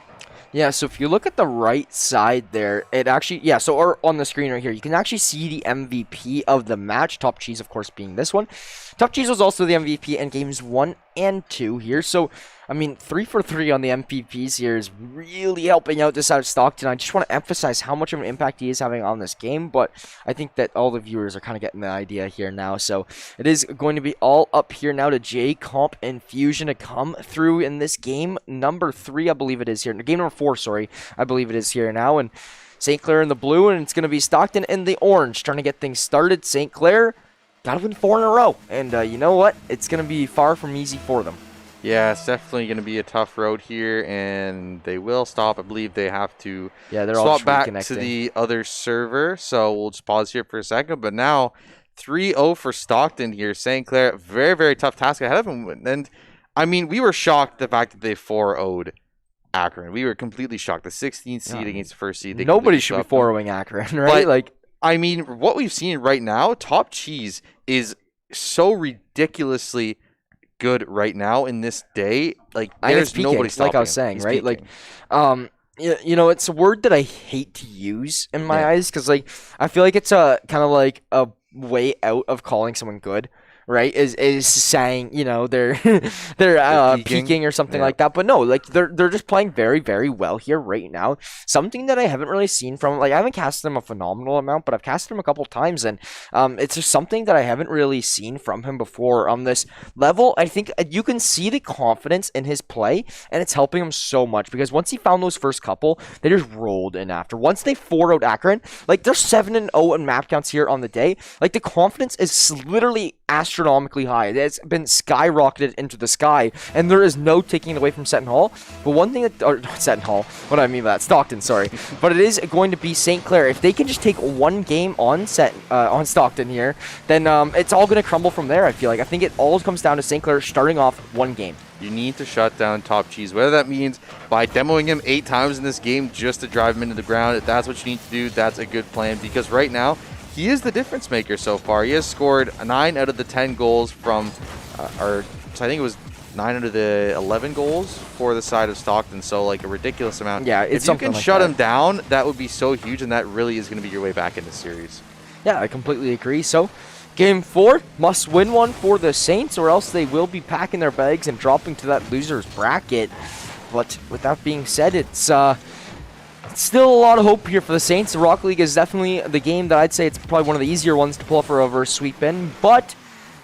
Yeah, so if you look at the right side there, it actually, or on the screen right here, you can actually see the MVP of the match. Top Cheese, of course, being this one. Top Cheese was also the MVP in games 1 and 2 here. So, I mean, 3 for 3 on the MVPs here is really helping out this side of Stockton. I just want to emphasize how much of an impact he is having on this game, but I think that all the viewers are kind of getting the idea here now. So, it is going to be all up here now to J, Comp, and Fusion to come through in this game number 3, I believe it is here. Game number 4, sorry, I believe it is here now. And St. Clair in the blue, and it's going to be Stockton in the orange trying to get things started. St. Clair got to win 4 in a row, and you know what? It's going to be far from easy for them. Yeah, it's definitely going to be a tough road here, and they will stop. I believe they have to swap back to the other server, so we'll just pause here for a second. But now, 3-0 for Stockton here. St. Clair, very, very tough task ahead of them. And, I mean, we were shocked the fact that they 4-0'd Akron. We were completely shocked. The 16th seed against the first seed. Nobody should be 4-0ing Akron, right? But, I mean, what we've seen right now, Top Cheese is so ridiculously good right now in this day. Like, And it's there's peaking, nobody stopping like I was him. saying, He's right? peaking. Like, you know, it's a word that I hate to use in my Yeah. eyes because, like, I feel like it's a kind of like a way out of calling someone good, right? Is saying, you know, they're they're peaking. peaking or something Yeah. like that. But no, like they're just playing very, very well here right now. Something that I haven't really seen from, like, I haven't casted him a phenomenal amount, but I've casted him a couple times, and it's just something that I haven't really seen from him before on this level. I think you can see the confidence in his play, and it's helping him so much because once he found those first couple, they just rolled in after. Once they 4-0'd Akron, like, they're 7-0 in map counts here on the day. Like, the confidence is literally astronomically high. It's been skyrocketed into the sky, and there is no taking it away from Seton Hall. But one thing that, or not Seton Hall, what do I mean by that? Stockton, sorry. But it is going to be St. Clair. If they can just take one game on Stockton here, then it's all going to crumble from there, I feel like. I think it all comes down to St. Clair starting off one game. You need to shut down Top Cheese, whether that means by demoing him 8 times in this game just to drive him into the ground. If that's what you need to do, that's a good plan, because right now, he is the difference maker so far. He has scored 9 out of the 10 goals from, so I think it was 9 out of the 11 goals for the side of Stockton, so like a ridiculous amount. Yeah, it's if you something can like shut that. him down, that would be so huge, and that really is going to be your way back in the series. Yeah, I completely agree. So, game 4, must win one for the Saints, or else they will be packing their bags and dropping to that loser's bracket. But with that being said, it's still a lot of hope here for the Saints. The Rock League is definitely the game that I'd say it's probably one of the easier ones to pull off a reverse sweep in, but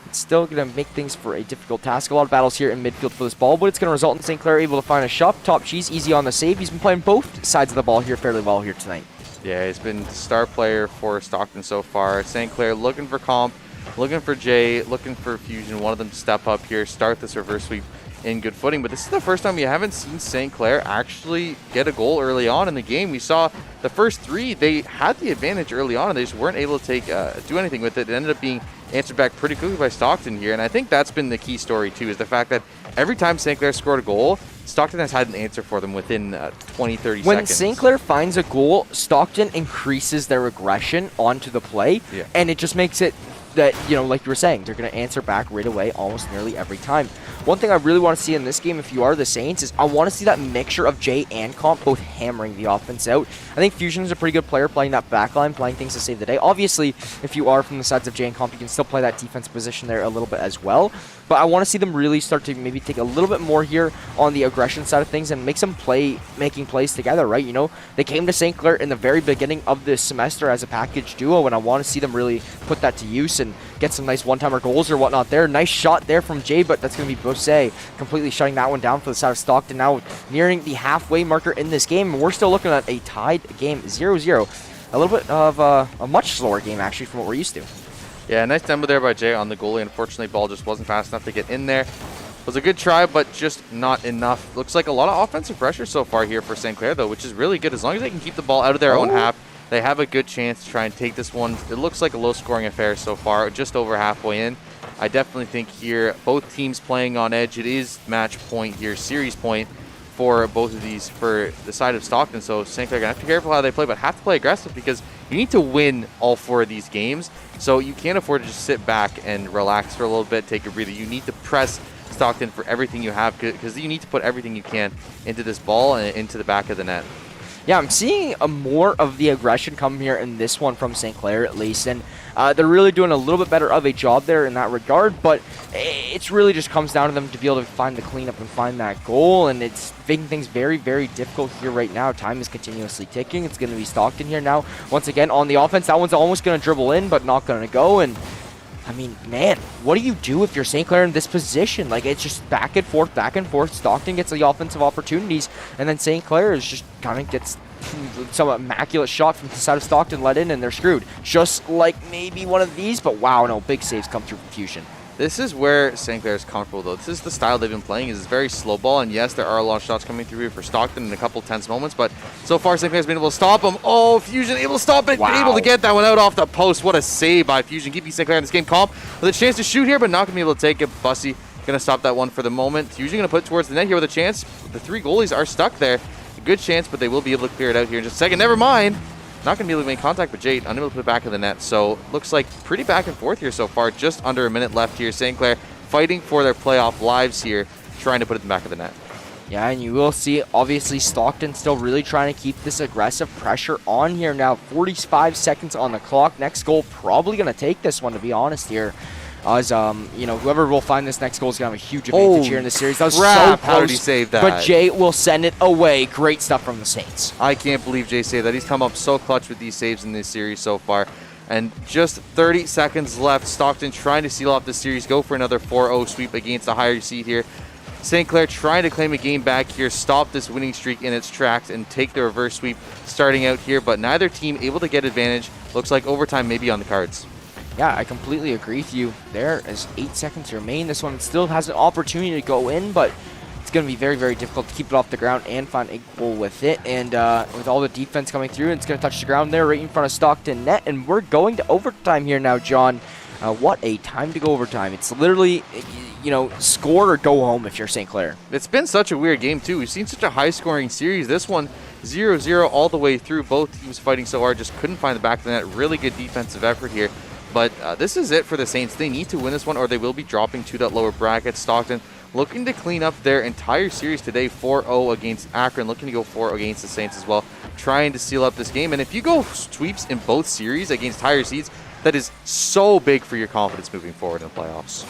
it's still going to make things for a difficult task. A lot of battles here in midfield for this ball, but it's going to result in St. Clair able to find a shot. Top Cheese easy on the save. He's been playing both sides of the ball here fairly well here tonight. Yeah, he's been the star player for Stockton so far. St. Clair looking for comp, looking for Jay, looking for Fusion. One of them to step up here, start this reverse sweep in good footing. But this is the first time we haven't seen St. Clair actually get a goal early on in the game. We saw the first 3, they had the advantage early on, and they just weren't able to do anything with it. It ended up being answered back pretty quickly by Stockton here. And I think that's been the key story too, is the fact that every time St. Clair scored a goal, Stockton has had an answer for them within 20, 30 seconds. When St. Clair finds a goal, Stockton increases their aggression onto the play, and it just makes it that, you know, like you were saying, they're going to answer back right away almost nearly every time. One thing I really want to see in this game, if you are the Saints, is I want to see that mixture of Jay and Comp both hammering the offense out. I think Fusion is a pretty good player playing that backline, playing things to save the day. Obviously, if you are from the sides of Jay and Comp, you can still play that defense position there a little bit as well. But I want to see them really start to maybe take a little bit more here on the aggression side of things and make some making plays together, right? You know, they came to St. Clair in the very beginning of this semester as a package duo, and I want to see them really put that to use and get some nice one-timer goals or whatnot there. Nice shot there from Jay, but that's going to be Bose completely shutting that one down for the side of Stockton. Now nearing the halfway marker in this game, and we're still looking at a tied game, 0-0. A little bit of a much slower game, actually, from what we're used to. Yeah, nice demo there by Jay on the goalie. Unfortunately, ball just wasn't fast enough to get in there. Was a good try, but just not enough. Looks like a lot of offensive pressure so far here for St. Clair, though, which is really good. As long as they can keep the ball out of their own half, they have a good chance to try and take this one. It looks like a low-scoring affair so far, just over halfway in. I definitely think here, both teams playing on edge. It is match point here, series point for both of these, for the side of Stockton. So St. Clair going to have to be careful how they play, but have to play aggressive because you need to win all 4 of these games. So you can't afford to just sit back and relax for a little bit, take a breather. You need to press Stockton for everything you have, because you need to put everything you can into this ball and into the back of the net. Yeah, I'm seeing more of the aggression come here in this one from St. Clair, at least, and they're really doing a little bit better of a job there in that regard, but it's really just comes down to them to be able to find the cleanup and find that goal, and it's making things very, very difficult here right now. Time is continuously ticking. It's going to be Stockton here now. Once again, on the offense, that one's almost going to dribble in, but not going to go, and I mean, man, what do you do if you're St. Clair in this position? Like, it's just back and forth, back and forth. Stockton gets the offensive opportunities, and then St. Clair is just kind of gets some immaculate shot from the side of Stockton let in, and they're screwed. Just like maybe one of these, but wow, no, big saves come through from Fusion. This is where St. Clair is comfortable, though. This is the style they've been playing. Is very slow ball, and yes, there are a lot of shots coming through here for Stockton in a couple tense moments, but so far St. Clair's been able to stop them. Oh, Fusion able to stop it, Wow. able to get that one out off the post. What a save by Fusion, keeping St. Clair in this game. Comp with a chance to shoot here, but not going to be able to take it. Bussy going to stop that one for the moment. Fusion going to put it towards the net here with a chance. The 3 goalies are stuck there. A good chance, but they will be able to clear it out here in just a second. Never mind. Not going to be able to make contact with Jade, unable to put it back in the net. So looks like pretty back and forth here so far. Just under a minute left here. St. Clair fighting for their playoff lives here, trying to put it in the back of the net. Yeah, and you will see, obviously, Stockton still really trying to keep this aggressive pressure on here now. 45 seconds on the clock. Next goal probably going to take this one, to be honest here. As, you know, whoever will find this next goal is going to have a huge advantage here in the series. That was so close. How did he save that? But Jay will send it away. Great stuff from the Saints. I can't believe Jay saved that. He's come up so clutch with these saves in this series so far. And just 30 seconds left. Stockton trying to seal off the series, go for another 4-0 sweep against the higher seed here. St. Clair trying to claim a game back here, stop this winning streak in its tracks, and take the reverse sweep starting out here. But neither team able to get advantage. Looks like overtime may be on the cards. Yeah, I completely agree with you there. As 8 seconds remain, this one still has an opportunity to go in, but it's going to be very, very difficult to keep it off the ground and find a goal with it. And with all the defense coming through, it's going to touch the ground there right in front of Stockton net. And we're going to overtime here now, John. What a time to go overtime. It's literally, you know, score or go home if you're St. Clair. It's been such a weird game, too. We've seen such a high-scoring series. This one, 0-0 all the way through. Both teams fighting so hard, just couldn't find the back of the net. Really good defensive effort here. But this is it for the Saints. They need to win this one or they will be dropping to that lower bracket. Stockton looking to clean up their entire series today, 4-0 against Akron, looking to go 4 against the Saints as well, trying to seal up this game. And if you go sweeps in both series against higher seeds, that is so big for your confidence moving forward in the playoffs.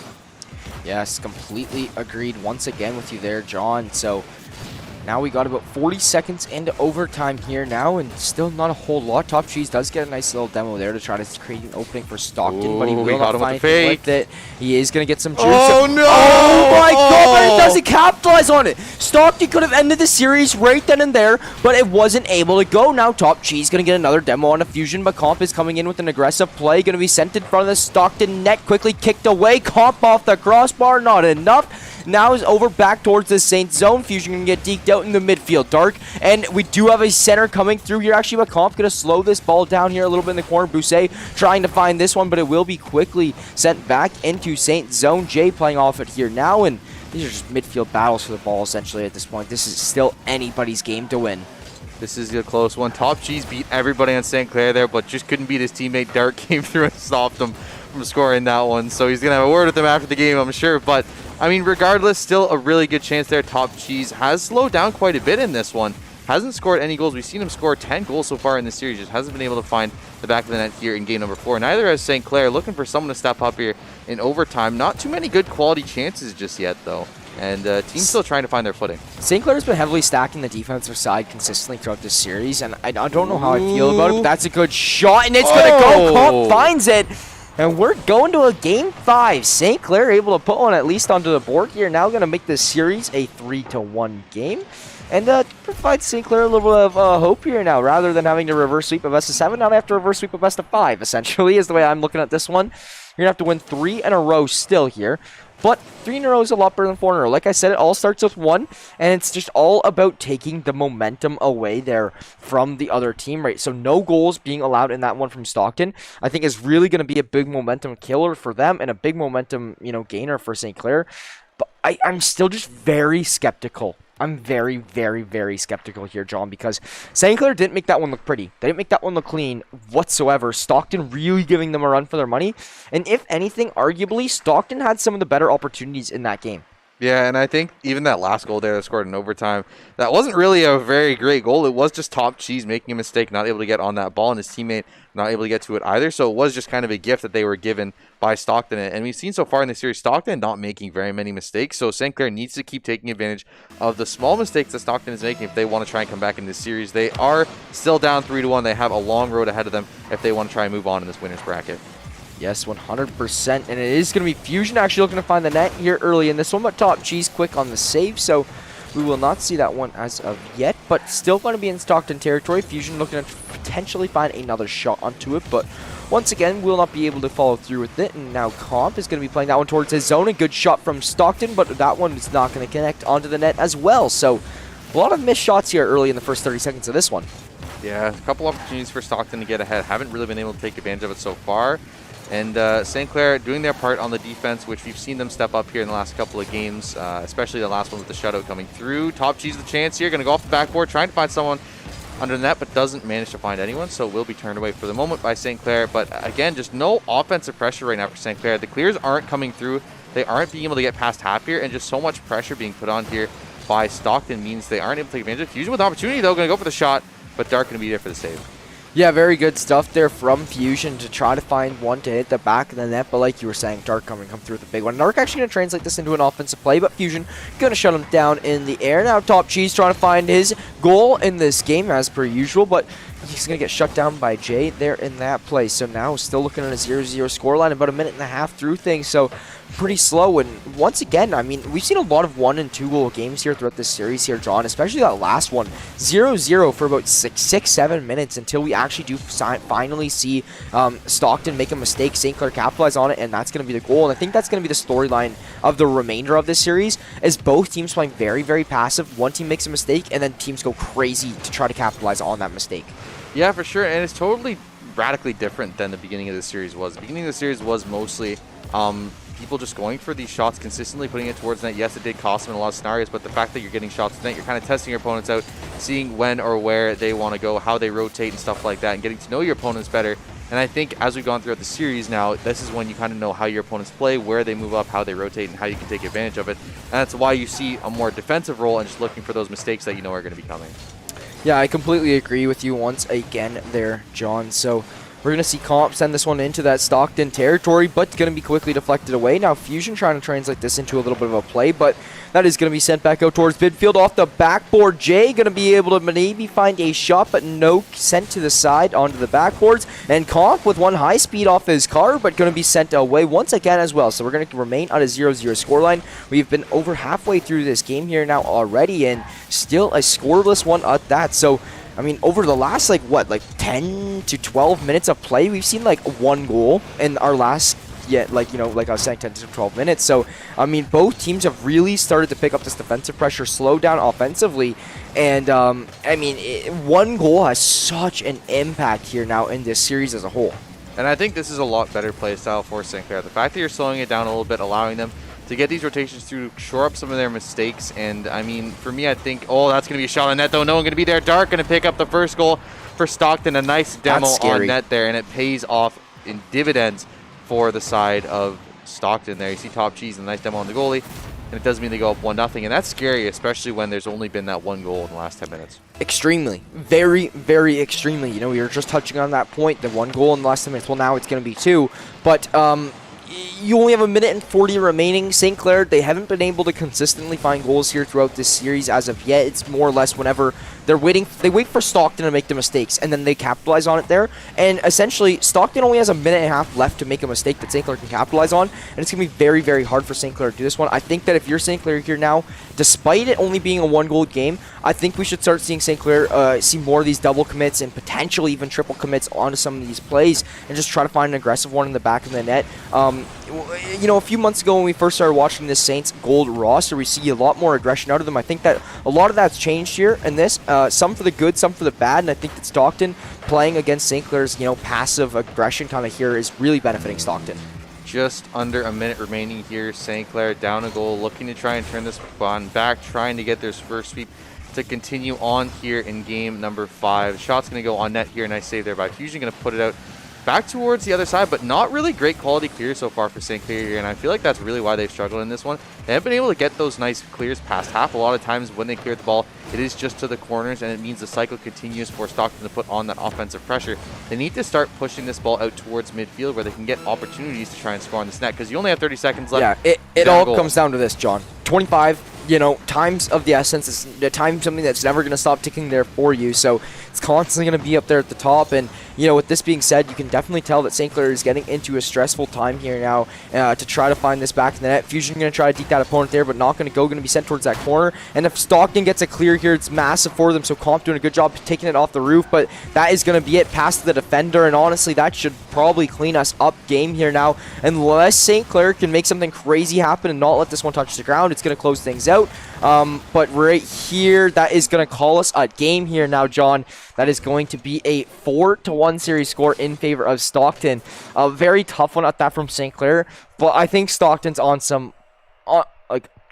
Yes, completely agreed once again with you there, John. So now we got about 40 seconds into overtime here now, and still not a whole lot. Top Cheese does get a nice little demo there to try to create an opening for Stockton, but he will not find anything with it. He is going to get some juice. Oh, no! Oh, my God, but he doesn't capitalize on it. Stockton could have ended the series right then and there, but it wasn't able to go. Now Top Cheese going to get another demo on a fusion, but Comp is coming in with an aggressive play. Going to be sent in front of the Stockton net, quickly kicked away. Comp off the crossbar, not enough. Now is over back towards the Saints zone. Fusion can get deked out in the midfield. Dark. And we do have a center coming through here. Actually, McComp going to slow this ball down here a little bit in the corner. Bousset trying to find this one, but it will be quickly sent back into Saints zone. Jay playing off it here now, and these are just midfield battles for the ball essentially at this point. This is still anybody's game to win. This is a close one. Top Cheese beat everybody on St. Clair there, but just couldn't beat his teammate. Dark came through and stopped him from scoring that one. So he's going to have a word with him after the game, I'm sure. But, I mean, regardless, still a really good chance there. Top Cheese has slowed down quite a bit in this one. Hasn't scored any goals. We've seen him score 10 goals so far in this series. Just hasn't been able to find the back of the net here in game number 4. Neither has St. Clair. Looking for someone to step up here in overtime. Not too many good quality chances just yet, though. And team's still trying to find their footing. St. Clair's been heavily stacking the defensive side consistently throughout this series, and I don't know how I feel about it, but that's a good shot, and it's going to go. Comp finds it, and we're going to a Game 5. St. Clair able to put one at least onto the board here. Now going to make this series a 3-1 game, and provide St. Clair a little bit of hope here now. Rather than having to reverse sweep a best of 7, now they have to reverse sweep a best of 5, essentially, is the way I'm looking at this one. You're going to have to win 3 in a row still here. But 3 in a row is a lot better than 4 in a row. Like I said, it all starts with 1, and it's just all about taking the momentum away there from the other team, right? So no goals being allowed in that one from Stockton, I think is really going to be a big momentum killer for them and a big momentum, gainer for St. Clair. But I'm still just very skeptical. I'm very, very, very skeptical here, John, because St. Clair didn't make that one look pretty. They didn't make that one look clean whatsoever. Stockton really giving them a run for their money. And if anything, arguably, Stockton had some of the better opportunities in that game. Yeah, and I think even that last goal there that scored in overtime, that wasn't really a very great goal. It was just Top Cheese making a mistake, not able to get on that ball, and his teammate not able to get to it either. So it was just kind of a gift that they were given by Stockton. And we've seen so far in the series, Stockton not making very many mistakes. So St. Clair needs to keep taking advantage of the small mistakes that Stockton is making if they want to try and come back in this series. They are still down 3-1. They have a long road ahead of them if they want to try and move on in this winner's bracket. Yes, 100%, and it is going to be Fusion actually looking to find the net here early in this one, but Top Cheese quick on the save, so we will not see that one as of yet, but still going to be in Stockton territory. Fusion looking to potentially find another shot onto it, but once again, will not be able to follow through with it, and now Comp is going to be playing that one towards his zone. A good shot from Stockton, but that one is not going to connect onto the net as well, so a lot of missed shots here early in the first 30 seconds of this one. Yeah, a couple opportunities for Stockton to get ahead. Haven't really been able to take advantage of it so far. And St. Clair doing their part on the defense, which we've seen them step up here in the last couple of games, especially the last one with the shutout coming through. Top Cheese the chance here, going to go off the backboard, trying to find someone under the net, but doesn't manage to find anyone, so will be turned away for the moment by St. Clair. But again, just no offensive pressure right now for St. Clair. The clears aren't coming through they aren't being able to get past half here, and just so much pressure being put on here by Stockton means they aren't able to take advantage of it. Fusion with opportunity, though, going to go for the shot, but Dark going to be there for the save. Yeah, very good stuff there from Fusion to try to find one to hit the back of the net, but like you were saying, Dark come through with a big one. Dark actually going to translate this into an offensive play, but Fusion going to shut him down in the air. Now Top Cheese trying to find his goal in this game as per usual, but he's going to get shut down by Jay there in that play. So now still looking at a 0-0 scoreline, about a minute and a half through things, so pretty slow. And once again, I mean, we've seen a lot of 1 and 2 goal games here throughout this series here, John, especially that last one. 0-0 for about 6-7 minutes until we actually do finally see Stockton make a mistake, St. Clair capitalize on it, and that's going to be the goal. And I think that's going to be the storyline of the remainder of this series, is both teams playing very, very passive. One team makes a mistake, and then teams go crazy to try to capitalize on that mistake. Yeah, for sure, and it's totally radically different than the beginning of the series was. The beginning of the series was mostly people just going for these shots consistently, putting it towards net. Yes, it did cost them in a lot of scenarios, but the fact that you're getting shots to net, you're kind of testing your opponents out, seeing when or where they want to go, how they rotate and stuff like that, and getting to know your opponents better. And I think as we've gone throughout the series now, this is when you kind of know how your opponents play, where they move up, how they rotate, and how you can take advantage of it. And that's why you see a more defensive role and just looking for those mistakes that you know are going to be coming. Yeah, I completely agree with you once again there, John. So we're going to see Comp send this one into that Stockton territory, but it's going to be quickly deflected away. Now Fusion trying to translate this into a little bit of a play, but that is going to be sent back out towards midfield off the backboard. Jay going to be able to maybe find a shot, but no, sent to the side onto the backboards. And Comp with one high speed off his car, but going to be sent away once again as well. So we're going to remain on a 0-0 scoreline. We've been over halfway through this game here now already, and still a scoreless one at that. So I mean, over the last, like 10 to 12 minutes of play, we've seen, like, 1 goal in our last, like I was saying, 10 to 12 minutes. So, I mean, both teams have really started to pick up this defensive pressure, slow down offensively. And, I mean, 1 goal has such an impact here now in this series as a whole. And I think this is a lot better play style for St. Clair. The fact that you're slowing it down a little bit, allowing them to get these rotations through, shore up some of their mistakes. And I mean, for me, I think, oh, that's going to be a shot on net, though. No one going to be there. Dark going to pick up the first goal for Stockton. A nice demo on net there, and it pays off in dividends for the side of Stockton there. You see Top Cheese and a nice demo on the goalie, and it does mean they go up 1-0. And that's scary, especially when there's only been that 1 goal in the last 10 minutes. Extremely. Very, very extremely. You know, we were just touching on that point, the 1 goal in the last 10 minutes. Well, now it's going to be 2. But, you only have a minute and 40 remaining. St. Clair, they haven't been able to consistently find goals here throughout this series as of yet. It's more or less whenever they're waiting, they wait for Stockton to make the mistakes, and then they capitalize on it there. And essentially, Stockton only has a minute and a half left to make a mistake that St. Clair can capitalize on, and it's going to be very, very hard for St. Clair to do this one. I think that if you're St. Clair here now, despite it only being a 1-goal game, I think we should start seeing St. Clair see more of these double commits and potentially even triple commits onto some of these plays, and just try to find an aggressive one in the back of the net. You know, a few months ago when we first started watching this Saints Gold roster, we see a lot more aggression out of them. I think that a lot of that's changed here in this, some for the good, some for the bad, and I think that Stockton playing against St. Clair's, you know, passive aggression kind of here is really benefiting Stockton. Just under a minute remaining here. St. Clair down a goal, looking to try and turn this one back, trying to get their first sweep to continue on here in game number 5. Shot's going to go on net here. Nice save there by Fusion. Going to put it out back towards the other side, but not really great quality clears so far for St. Clair here, and I feel like that's really why they've struggled in this one. They haven't been able to get those nice clears past half. A lot of times when they clear the ball, it is just to the corners, and it means the cycle continues for Stockton to put on that offensive pressure. They need to start pushing this ball out towards midfield where they can get opportunities to try and score on this net, because you only have 30 seconds left. Yeah, it all comes down to this, John. 25, you know, times of the essence. It's the time something that's never going to stop ticking there for you, so it's constantly going to be up there at the top. And you know, with this being said, you can definitely tell that St. Clair is getting into a stressful time here now to try to find this back in the net. Fusion going to try to deke that opponent there, but not going to go, going to be sent towards that corner. And if Stockton gets a clear here, it's massive for them, so Comp doing a good job taking it off the roof, but that is going to be it past the defender, and honestly, that should probably clean us up game here now. Unless St. Clair can make something crazy happen and not let this one touch the ground, it's going to close things out. But right here, that is going to call us a game here now, John. That is going to be a 4-1 series score in favor of Stockton. A very tough one at that from St. Clair, but I think Stockton's on some, on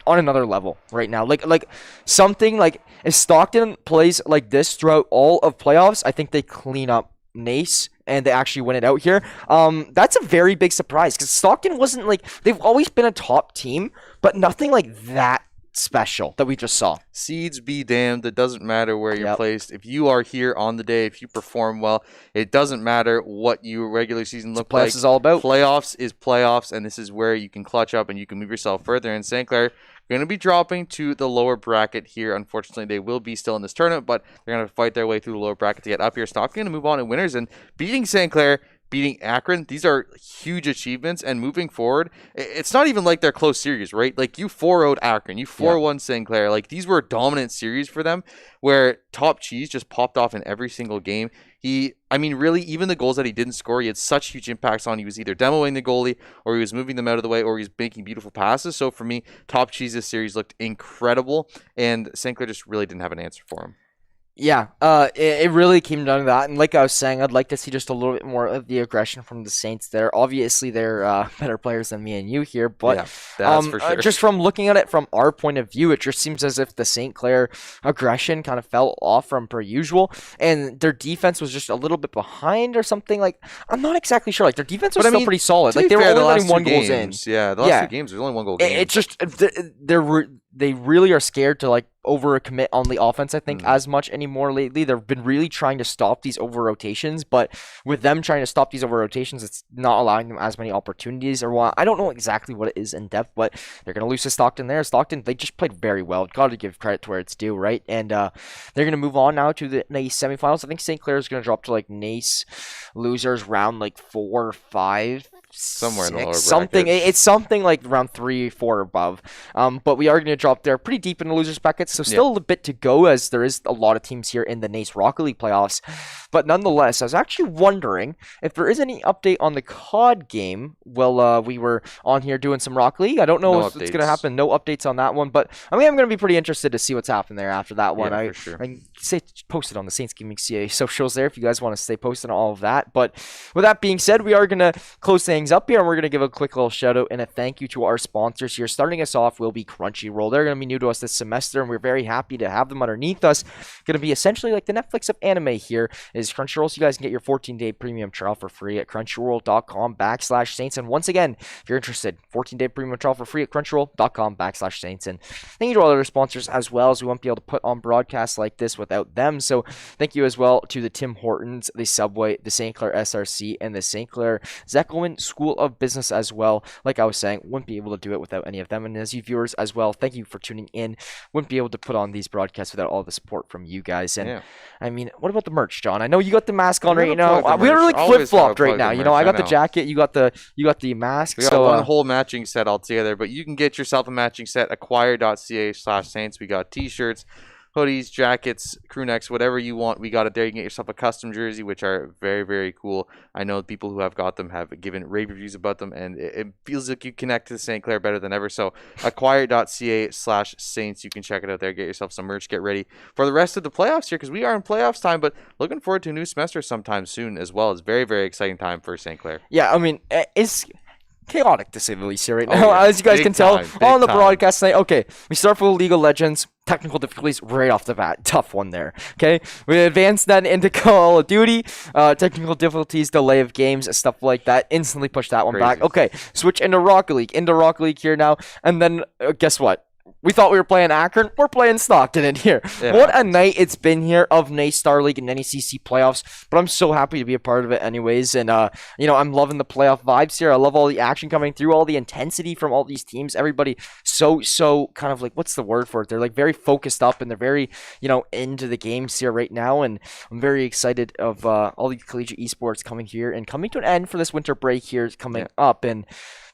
another level right now. Like something like if Stockton plays like this throughout all of playoffs, I think they clean up NACE and they actually win it out here. That's a very big surprise because Stockton wasn't like, they've always been a top team, but nothing like that special that we just saw. Seeds be damned. It doesn't matter where you're Yep. placed. If you are here on the day, if you perform well, it doesn't matter what your regular season look Playoffs like. is all about. Playoffs is playoffs, and this is where you can clutch up and you can move yourself further. And St. Clair going to be dropping to the lower bracket here. Unfortunately, they will be still in this tournament, but they're going to fight their way through the lower bracket to get up here. Stockton going to move on in winners and beating St. Clair, beating Akron. These are huge achievements, and moving forward, it's not even like they're close series, right? Like, you 4-0'd Akron, you 4-1 St. Clair. Like, these were dominant series for them where Top Cheese just popped off in every single game. Really, even the goals that he didn't score, he had such huge impacts on. He was either demoing the goalie, or he was moving them out of the way, or he was making beautiful passes. So for me, Top Cheese this series looked incredible, and St. Clair just really didn't have an answer for him. Yeah, it really came down to that, and like I was saying, I'd like to see just a little bit more of the aggression from the Saints there. Obviously, they're better players than me and you here, but Yeah, that's for sure. just from looking at it from our point of view, it just seems as if the St. Clair aggression kind of fell off from per usual, and their defense was just a little bit behind or something. Like, I'm not exactly sure. Like, their defense was still pretty solid. Like, they were only letting one goals in. Yeah, the last two games, there's only one goal game. It's just they really are scared to like overcommit on the offense, I think, as much anymore lately. They've been really trying to stop these over rotations, but with them trying to stop these over rotations, it's not allowing them as many opportunities or what. I don't know exactly what it is in depth, but they're going to lose to Stockton there. Stockton, they just played very well. Got to give credit to where it's due, right? And they're going to move on now to the NACE semifinals. I think St. Clair is going to drop to like NACE losers round like 4 or 5. Somewhere in the lower bracket. It's something like round 3, 4 above. But we are going to drop there pretty deep in the losers bracket, so still a bit to go as there is a lot of teams here in the NACE Rocket League playoffs. But nonetheless, I was actually wondering if there is any update on the COD game. Well, we were on here doing some Rocket League. I don't know if it's going to happen. No updates on that one, but I mean, I'm going to be pretty interested to see what's happening there after that one. For sure. I say post it on the Saints Gaming CA socials there if you guys want to stay posted on all of that. But with that being said, we are going to close things up here, and we're going to give a quick little shout out and a thank you to our sponsors here. Starting us off will be Crunchyroll. They're going to be new to us this semester, and we're very happy to have them underneath us. Going to be essentially like the Netflix of anime here is Crunchyroll, so you guys can get your 14-day premium trial for free at crunchyroll.com/Saints. And once again, if you're interested, 14-day premium trial for free at crunchyroll.com/Saints. And thank you to all other sponsors as well, as we won't be able to put on broadcasts like this without them. So thank you as well to the Tim Hortons, the Subway, the St. Clair SRC, and the St. Clair Zekelman School of Business as well. Like I was saying, wouldn't be able to do it without any of them. And as you viewers as well, thank you for tuning in. Wouldn't be able to put on these broadcasts without all the support from you guys. And I mean, what about the merch, John? I know you got the mask on right now. We're like flip-flopped right now. You know, I got the jacket, you got the mask. We got one whole matching set altogether, but you can get yourself a matching set, acquire.ca/Saints. We got t-shirts, hoodies, jackets, crew necks, whatever you want. We got it there. You can get yourself a custom jersey, which are very, very cool. I know people who have got them have given rave reviews about them, and it feels like you connect to St. Clair better than ever. So acquire.ca/Saints. You can check it out there. Get yourself some merch. Get ready for the rest of the playoffs here, because we are in playoffs time, but looking forward to a new semester sometime soon as well. It's very, very exciting time for St. Clair. Yeah, I mean, it's chaotic to say the least here right now. As you guys can tell on the broadcast tonight. Okay, we start with League of Legends. Technical difficulties right off the bat. Tough one there. Okay, we advance then into Call of Duty. Technical difficulties, delay of games, stuff like that. Instantly push that one back. Okay, switch into Rocket League. Into Rocket League here now. And then guess what? We thought we were playing Akron. We're playing Stockton in here. Yeah. What a night it's been here of NACE Star League and NACC playoffs. But I'm so happy to be a part of it anyways. And, I'm loving the playoff vibes here. I love all the action coming through, all the intensity from all these teams. Everybody so kind of like, what's the word for it? They're like very focused up and they're very, into the games here right now. And I'm very excited of all the collegiate esports coming here and coming to an end for this winter break here coming up. And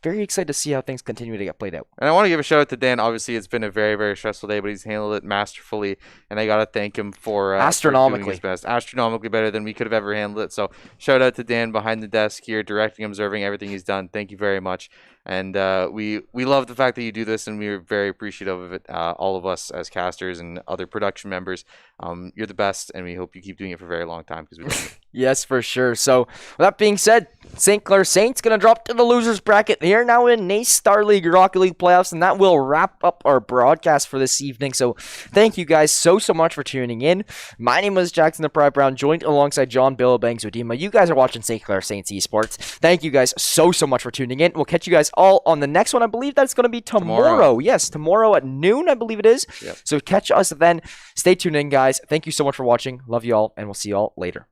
very excited to see how things continue to get played out. And I want to give a shout out to Dan. Obviously, it's been a very, very stressful day, but he's handled it masterfully. And I got to thank him for astronomically doing his best. Astronomically better than we could have ever handled it. So shout out to Dan behind the desk here, directing, observing everything he's done. Thank you very much. And we love the fact that you do this, and we're very appreciative of it. All of us as casters and other production members, you're the best, and we hope you keep doing it for a very long time because we love it. Yes, for sure. So, with that being said, St. Clair Saints going to drop to the losers bracket. They are now in NACE Star League Rocket League playoffs, and that will wrap up our broadcast for this evening. So, thank you guys so much for tuning in. My name was Jackson the Pride Brown, joined alongside John Bangs Udima. You guys are watching St. Clair Saints Esports. Thank you guys so much for tuning in. We'll catch you guys all on the next one. I believe that's going to be tomorrow. Yes, tomorrow at noon, I believe it is. Yep. So, catch us then. Stay tuned in, guys. Thank you so much for watching. Love you all, and we'll see you all later.